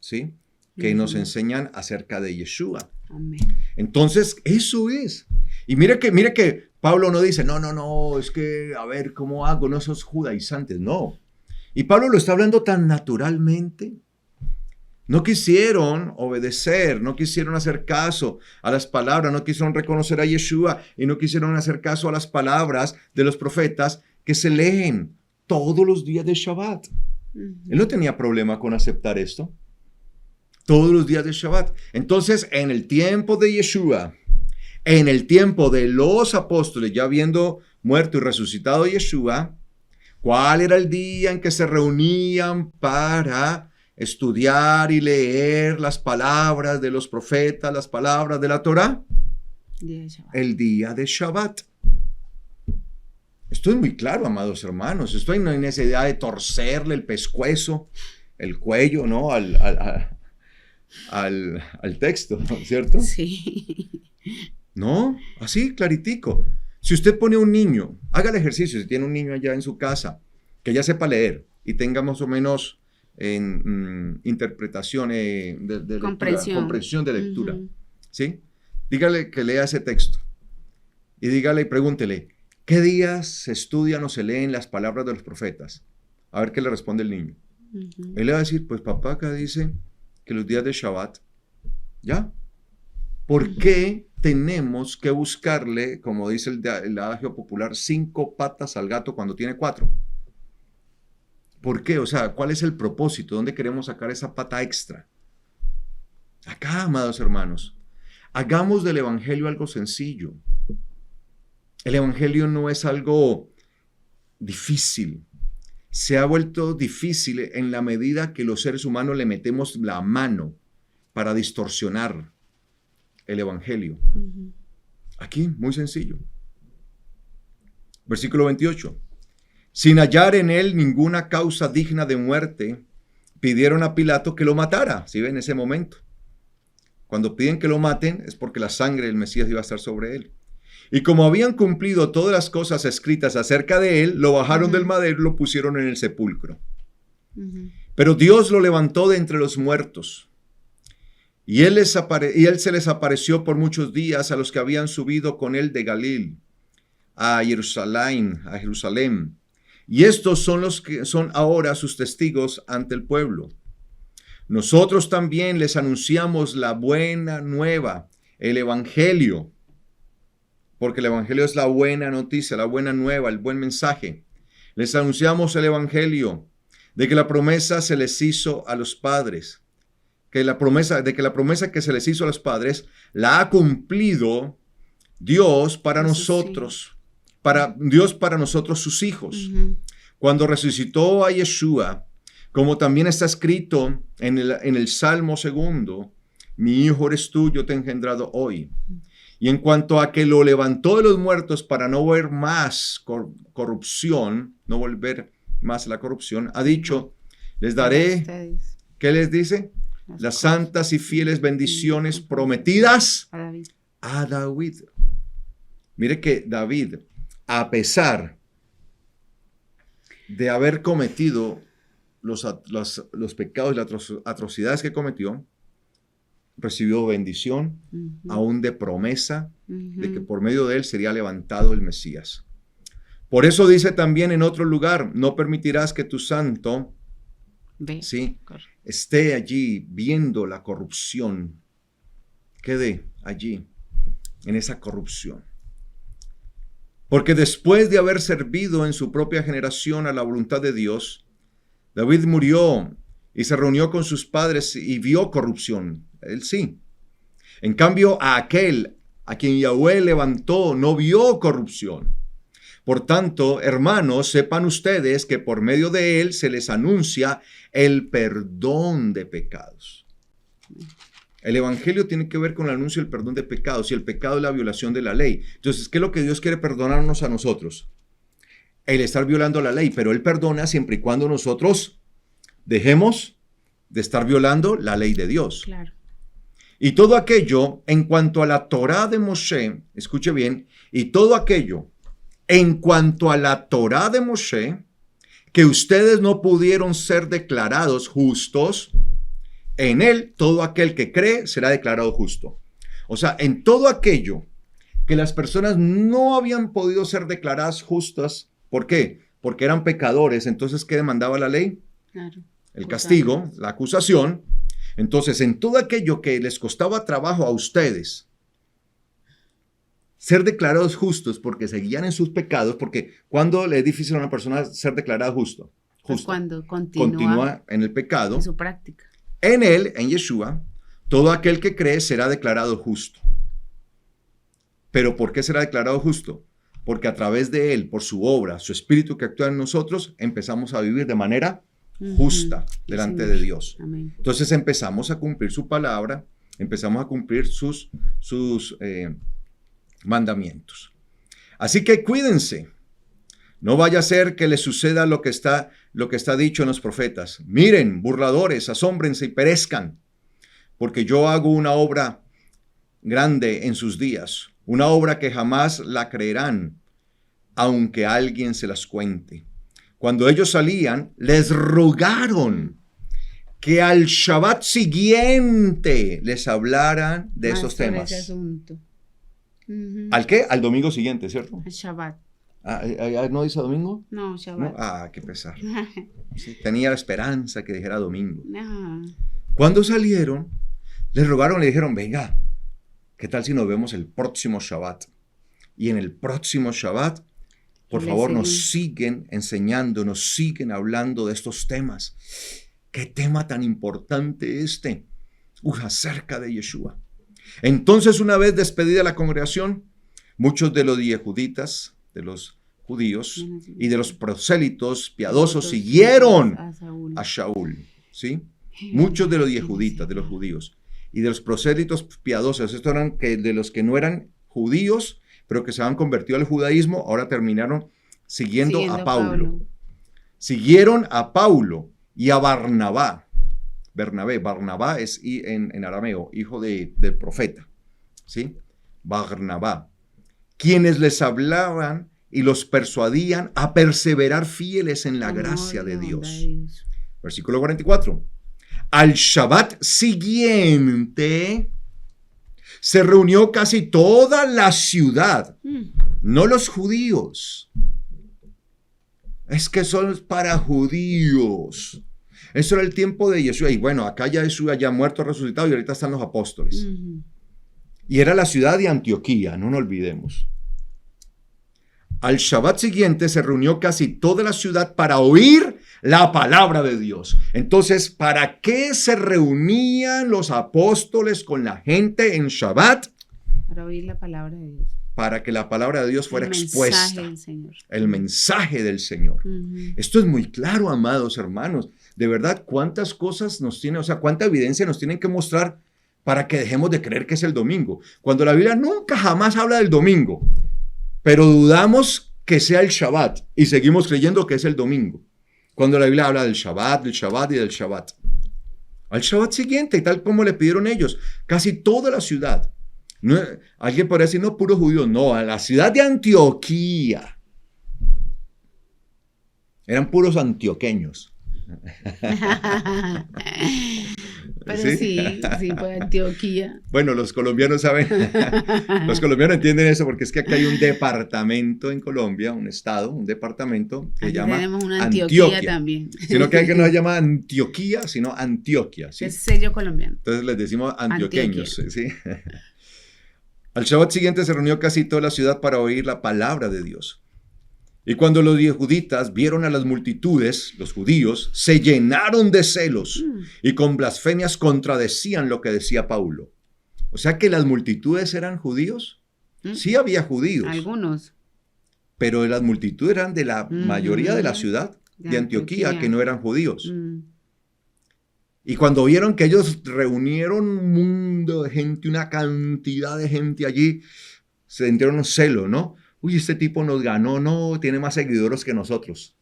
¿sí? Que nos enseñan acerca de Yeshua. Amén. Entonces, eso es. Y mire que Pablo no dice, no, es que, a ver, ¿cómo hago? No, esos judaizantes, no. Y Pablo lo está hablando tan naturalmente. No quisieron obedecer, no quisieron hacer caso a las palabras, no quisieron reconocer a Yeshua y no quisieron hacer caso a las palabras de los profetas que se leen todos los días de Shabbat. Él no tenía problema con aceptar esto. Todos los días de Shabbat. Entonces, en el tiempo de Yeshua, en el tiempo de los apóstoles, ya habiendo muerto y resucitado Yeshua, ¿cuál era el día en que se reunían para estudiar y leer las palabras de los profetas, las palabras de la Torá? El día de Shabbat. Esto es muy claro, amados hermanos. Esto no hay necesidad de torcerle el pescuezo, el cuello, ¿no? al texto, ¿no? ¿Cierto?
Sí.
No, así claritico. Si usted pone a un niño, haga el ejercicio, si tiene un niño allá en su casa, que ya sepa leer y tenga más o menos interpretación de comprensión de lectura, ¿sí? Dígale que lea ese texto y dígale y pregúntele, ¿qué días se estudian o se leen las palabras de los profetas? A ver qué le responde el niño. Él le va a decir, pues papá acá dice que los días de Shabbat, ¿ya? ¿Por qué tenemos que buscarle, como dice el adagio popular, 5 patas al gato cuando tiene 4? ¿Por qué? O sea, ¿cuál es el propósito? ¿Dónde queremos sacar esa pata extra? Acá, amados hermanos, hagamos del evangelio algo sencillo. El evangelio no es algo difícil. Se ha vuelto difícil en la medida que los seres humanos le metemos la mano para distorsionar el evangelio. Aquí, muy sencillo. Versículo 28. Sin hallar en él ninguna causa digna de muerte, pidieron a Pilato que lo matara. ¿Sí ven? En ese momento. Cuando piden que lo maten es porque la sangre del Mesías iba a estar sobre él. Y como habían cumplido todas las cosas escritas acerca de él, lo bajaron del madero y lo pusieron en el sepulcro. Pero Dios lo levantó de entre los muertos. Y él se les apareció por muchos días a los que habían subido con él de Galil a Jerusalén. Y estos son los que son ahora sus testigos ante el pueblo. Nosotros también les anunciamos la buena nueva, el evangelio, porque el evangelio es la buena noticia, la buena nueva, el buen mensaje. Les anunciamos el evangelio de que la promesa se les hizo a los padres, que la promesa que se les hizo a los padres la ha cumplido Dios para nosotros, Dios para nosotros sus hijos. Cuando resucitó a Yeshua, como también está escrito en el Salmo 2, mi hijo eres tú, yo te he engendrado hoy. Y en cuanto a que lo levantó de los muertos para no ver más corrupción, no volver más a la corrupción, ha dicho, les daré, ¿qué les dice? Las santas y fieles bendiciones prometidas a David. Mire que David, a pesar de haber cometido los pecados y las atrocidades que cometió, recibió bendición, aún de promesa, de que por medio de él sería levantado el Mesías. Por eso dice también en otro lugar, no permitirás que tu santo esté allí viendo la corrupción, quede allí en esa corrupción. Porque después de haber servido en su propia generación a la voluntad de Dios, David murió y se reunió con sus padres y vio corrupción. Él sí. En cambio, a aquel a quien Yahweh levantó no vio corrupción. Por tanto, hermanos, sepan ustedes que por medio de él se les anuncia el perdón de pecados. El evangelio tiene que ver con el anuncio del perdón de pecados y el pecado es la violación de la ley. Entonces, ¿qué es lo que Dios quiere perdonarnos a nosotros? El estar violando la ley, pero él perdona siempre y cuando nosotros dejemos de estar violando la ley de Dios.
Claro.
Y todo aquello en cuanto a la Torá de Moshe, escuche bien, y todo aquello en cuanto a la Torá de Moshe, que ustedes no pudieron ser declarados justos, en él todo aquel que cree será declarado justo. O sea, en todo aquello que las personas no habían podido ser declaradas justas, ¿por qué? Porque eran pecadores. Entonces, ¿qué demandaba la ley?
Claro.
El castigo, la acusación. Entonces, en todo aquello que les costaba trabajo a ustedes, ser declarados justos porque seguían en sus pecados, porque cuando le es difícil a una persona ser declarada justo,
cuando continúa
en el pecado,
en su práctica.
En él, en Yeshua, todo aquel que cree será declarado justo. ¿Pero por qué será declarado justo? Porque a través de él, por su obra, su espíritu que actúa en nosotros, empezamos a vivir de manera justa delante de Dios.
Amén.
Entonces empezamos a cumplir su palabra, empezamos a cumplir sus mandamientos. Así que cuídense. No vaya a ser que les suceda lo que está dicho en los profetas. Miren, burladores, asómbrense y perezcan, porque yo hago una obra grande en sus días, una obra que jamás la creerán, aunque alguien se las cuente. Cuando ellos salían, les rogaron que al Shabbat siguiente les hablaran de esos temas.
Ese asunto.
¿Al qué? Al domingo siguiente, ¿cierto?
Al Shabbat.
¿No dice domingo?
No, Shabbat.
¿No? Qué pesar. Sí, tenía la esperanza que dijera domingo.
No.
Cuando salieron, les rogaron, le dijeron, venga, ¿qué tal si nos vemos el próximo Shabbat? Y en el próximo Shabbat, por favor, nos siguen enseñando, nos siguen hablando de estos temas. ¿Qué tema tan importante este? Acerca de Yeshua. Entonces, una vez despedida la congregación, muchos de los yehuditas, de los judíos y de los prosélitos piadosos siguieron a Shaul, ¿sí? Muchos de los yehuditas, de los judíos y de los prosélitos piadosos, estos eran de los que no eran judíos, pero que se habían convertido al judaísmo, ahora terminaron siguiendo a Paulo. Siguieron a Paulo y a Barnabá. Barnabá es en arameo, hijo del profeta, ¿sí? Barnabá. Quienes les hablaban y los persuadían a perseverar fieles en la gracia de Dios. Versículo 44. Al Shabbat siguiente se reunió casi toda la ciudad, no los judíos. Es que son para judíos. Eso era el tiempo de Yeshua. Y bueno, acá ya Yeshua ya muerto, resucitado, y ahorita están los apóstoles. Y era la ciudad de Antioquía, no nos olvidemos. Al Shabbat siguiente se reunió casi toda la ciudad para oír la palabra de Dios. Entonces, ¿para qué se reunían los apóstoles con la gente en Shabbat?
Para oír la palabra de Dios.
Para que la palabra de Dios fuera expuesta.
Del Señor.
El mensaje del Señor. Esto es muy claro, amados hermanos. De verdad, cuántas cosas nos tiene, cuánta evidencia nos tienen que mostrar para que dejemos de creer que es el domingo. Cuando la Biblia nunca jamás habla del domingo, pero dudamos que sea el Shabbat y seguimos creyendo que es el domingo. Cuando la Biblia habla del Shabbat y del Shabbat. Al Shabbat siguiente, tal como le pidieron ellos, casi toda la ciudad. No, alguien podría decir, no, puros judíos, no, a la ciudad de Antioquía. Eran puros antioqueños.
Pero sí, fue Antioquía.
Bueno, los colombianos saben, los colombianos entienden eso porque es que acá hay un departamento en Colombia, un estado, un departamento que se llama
tenemos una Antioquia también.
Sino que hay que no se llama Antioquía, sino Antioquia. ¿Sí?
Es sello colombiano.
Entonces les decimos antioqueños, ¿sí? Al Shabbat siguiente se reunió casi toda la ciudad para oír la palabra de Dios. Y cuando los yehuditas vieron a las multitudes, los judíos, se llenaron de celos y con blasfemias contradecían lo que decía Paulo. O sea que las multitudes eran judíos. Sí había judíos.
Algunos.
Pero las multitudes eran de la mayoría de la ciudad de Antioquía, que no eran judíos. Y cuando vieron que ellos reunieron un mundo de gente, una cantidad de gente allí, se sintieron un celo, ¿no? Uy, este tipo nos ganó, no, tiene más seguidores que nosotros.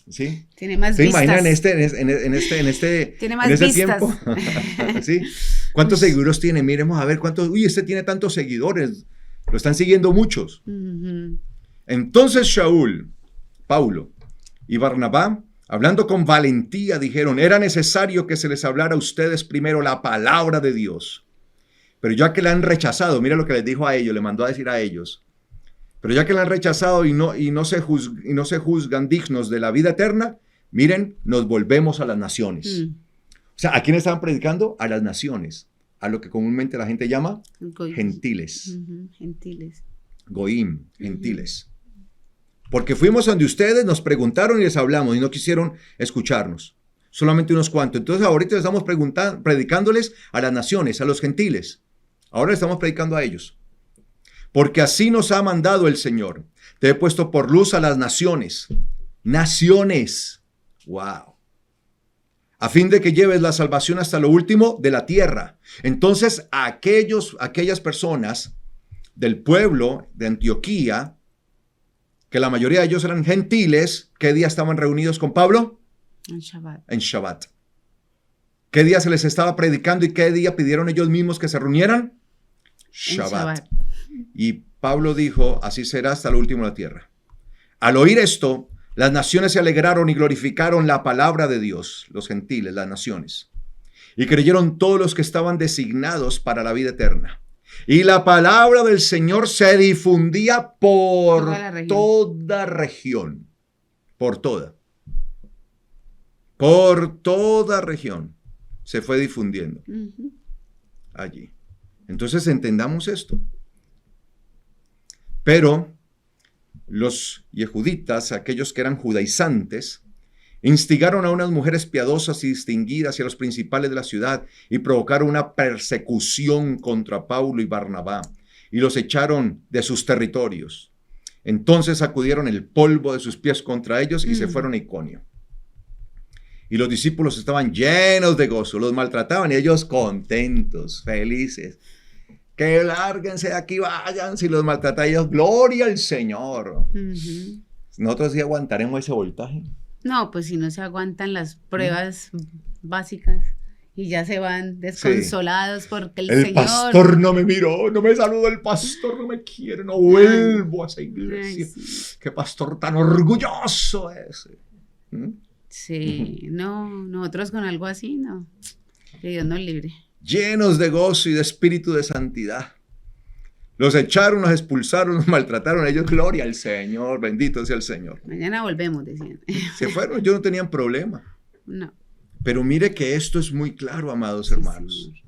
¿Sí?
Tiene más
vistas. ¿Se imaginan
tiene más
en ese
vistas.
tiempo? ¿Sí? ¿Cuántos seguidores tiene? Miremos a ver cuántos. Uy, este tiene tantos seguidores. Lo están siguiendo muchos. Entonces Shaul, Paulo y Barnabá, hablando con valentía, dijeron, era necesario que se les hablara a ustedes primero la palabra de Dios. Pero ya que la han rechazado, mira lo que les dijo a ellos, le mandó a decir a ellos. Pero ya que la han rechazado y no se juzgan dignos de la vida eterna, miren, nos volvemos a las naciones. sea, ¿a quién estaban predicando? A las naciones, a lo que comúnmente la gente llama gentiles.
Gentiles.
Goim, gentiles. Porque fuimos donde ustedes, nos preguntaron y les hablamos y no quisieron escucharnos. Solamente unos cuantos. Entonces ahorita estamos predicándoles a las naciones, a los gentiles. Ahora le estamos predicando a ellos. Porque así nos ha mandado el Señor. Te he puesto por luz a las naciones. Naciones. Wow. A fin de que lleves la salvación hasta lo último de la tierra. Entonces aquellas personas del pueblo de Antioquía, que la mayoría de ellos eran gentiles, ¿qué día estaban reunidos con Pablo?
En Shabbat.
En Shabbat. ¿Qué día se les estaba predicando y qué día pidieron ellos mismos que se reunieran? Shabbat. Y Pablo dijo, así será hasta lo último de la tierra. Al oír esto, las naciones se alegraron y glorificaron la palabra de Dios, los gentiles, las naciones. Y creyeron todos los que estaban designados para la vida eterna. Y la palabra del Señor se difundía por toda región. Por toda región se fue difundiendo allí. Entonces entendamos esto. Pero los yehuditas, aquellos que eran judaizantes, instigaron a unas mujeres piadosas y distinguidas y a los principales de la ciudad y provocaron una persecución contra Pablo y Barnabá y los echaron de sus territorios. Entonces sacudieron el polvo de sus pies contra ellos y se fueron a Iconio. Y los discípulos estaban llenos de gozo, los maltrataban y ellos contentos, felices. Que lárguense de aquí, vayan, si los maltratan ellos, gloria al Señor. Nosotros sí aguantaremos ese voltaje.
No, pues si no se aguantan las pruebas básicas y ya se van desconsolados porque el Señor...
El pastor no me miró, no me saludó, el pastor no me quiere, no vuelvo a esa iglesia. Sí. Qué pastor tan orgulloso ese.
Sí, no, nosotros con algo así, no. Que Dios nos libre.
Llenos de gozo y de espíritu de santidad. Los echaron, los expulsaron, los maltrataron. Ellos, gloria al Señor, bendito sea el Señor.
Mañana volvemos, decían.
Se fueron, ellos no tenían problema.
No.
Pero mire que esto es muy claro, amados hermanos. Sí.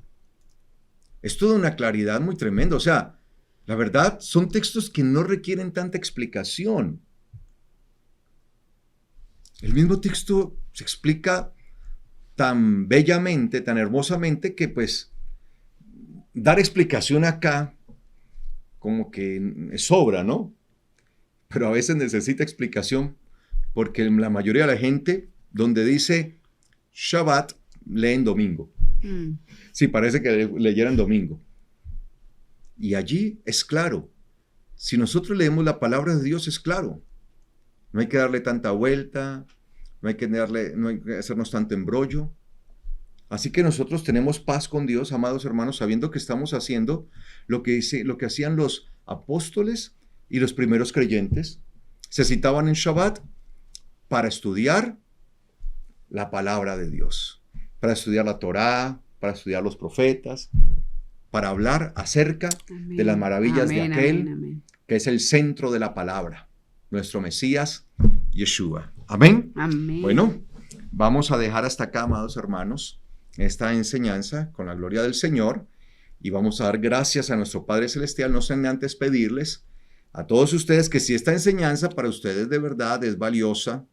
Es toda una claridad muy tremenda. O sea, la verdad, son textos que no requieren tanta explicación. El mismo texto se explica tan bellamente, tan hermosamente, que pues dar explicación acá como que sobra, ¿no? Pero a veces necesita explicación porque la mayoría de la gente donde dice Shabbat leen domingo. Sí, parece que leyeran domingo. Y allí es claro. Si nosotros leemos la palabra de Dios es claro. No hay que darle tanta vuelta, no hay que hacernos tanto embrollo. Así que nosotros tenemos paz con Dios, amados hermanos, sabiendo que estamos haciendo lo que hacían los apóstoles y los primeros creyentes. Se citaban en Shabbat para estudiar la palabra de Dios, para estudiar la Torá, para estudiar los profetas, para hablar acerca de las maravillas de aquel que es el centro de la palabra, nuestro Mesías, Yeshua. Amén.
Amén.
Bueno, vamos a dejar hasta acá, amados hermanos, esta enseñanza con la gloria del Señor y vamos a dar gracias a nuestro Padre Celestial, no sin antes pedirles a todos ustedes que si esta enseñanza para ustedes de verdad es valiosa,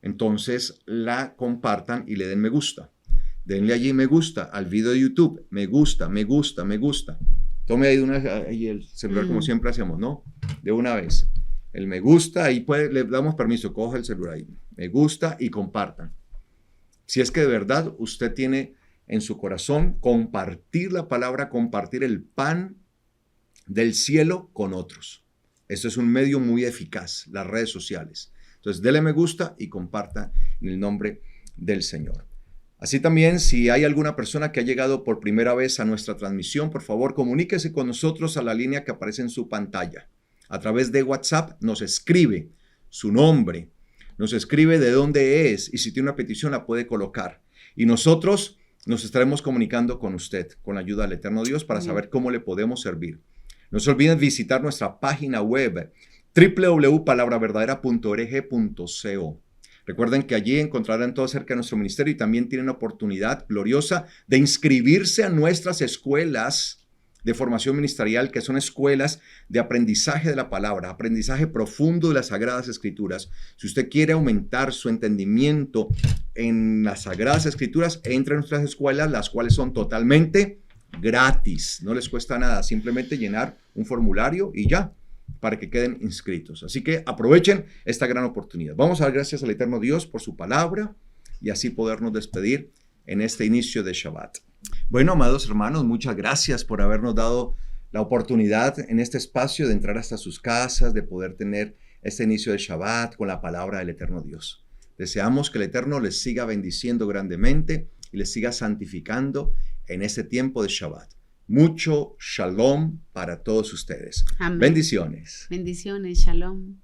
entonces la compartan y le den me gusta. Denle allí me gusta al video de YouTube, me gusta, me gusta, me gusta. Tome ahí el celular como siempre hacemos, ¿no? De una vez. El me gusta, ahí le damos permiso, coja el celular ahí. Me gusta y compartan. Si es que de verdad usted tiene en su corazón compartir la palabra, compartir el pan del cielo con otros. Esto es un medio muy eficaz, las redes sociales. Entonces, dele me gusta y comparta en el nombre del Señor. Así también, si hay alguna persona que ha llegado por primera vez a nuestra transmisión, por favor, comuníquese con nosotros a la línea que aparece en su pantalla. A través de WhatsApp nos escribe su nombre, nos escribe de dónde es y si tiene una petición la puede colocar. Y nosotros nos estaremos comunicando con usted, con la ayuda del Eterno Dios, para saber cómo le podemos servir. No se olviden visitar nuestra página web www.palabraVerdadera.org.co. Recuerden que allí encontrarán todo acerca de nuestro ministerio y también tienen la oportunidad gloriosa de inscribirse a nuestras escuelas de formación ministerial, que son escuelas de aprendizaje de la palabra, aprendizaje profundo de las Sagradas Escrituras. Si usted quiere aumentar su entendimiento en las Sagradas Escrituras, entre en nuestras escuelas, las cuales son totalmente gratis. No les cuesta nada, simplemente llenar un formulario y ya, para que queden inscritos. Así que aprovechen esta gran oportunidad. Vamos a dar gracias al Eterno Dios por su palabra y así podernos despedir en este inicio de Shabbat. Bueno, amados hermanos, muchas gracias por habernos dado la oportunidad en este espacio de entrar hasta sus casas, de poder tener este inicio de Shabbat con la palabra del Eterno Dios. Deseamos que el Eterno les siga bendiciendo grandemente y les siga santificando en este tiempo de Shabbat. Mucho shalom para todos ustedes.
Amén.
Bendiciones.
Bendiciones, shalom.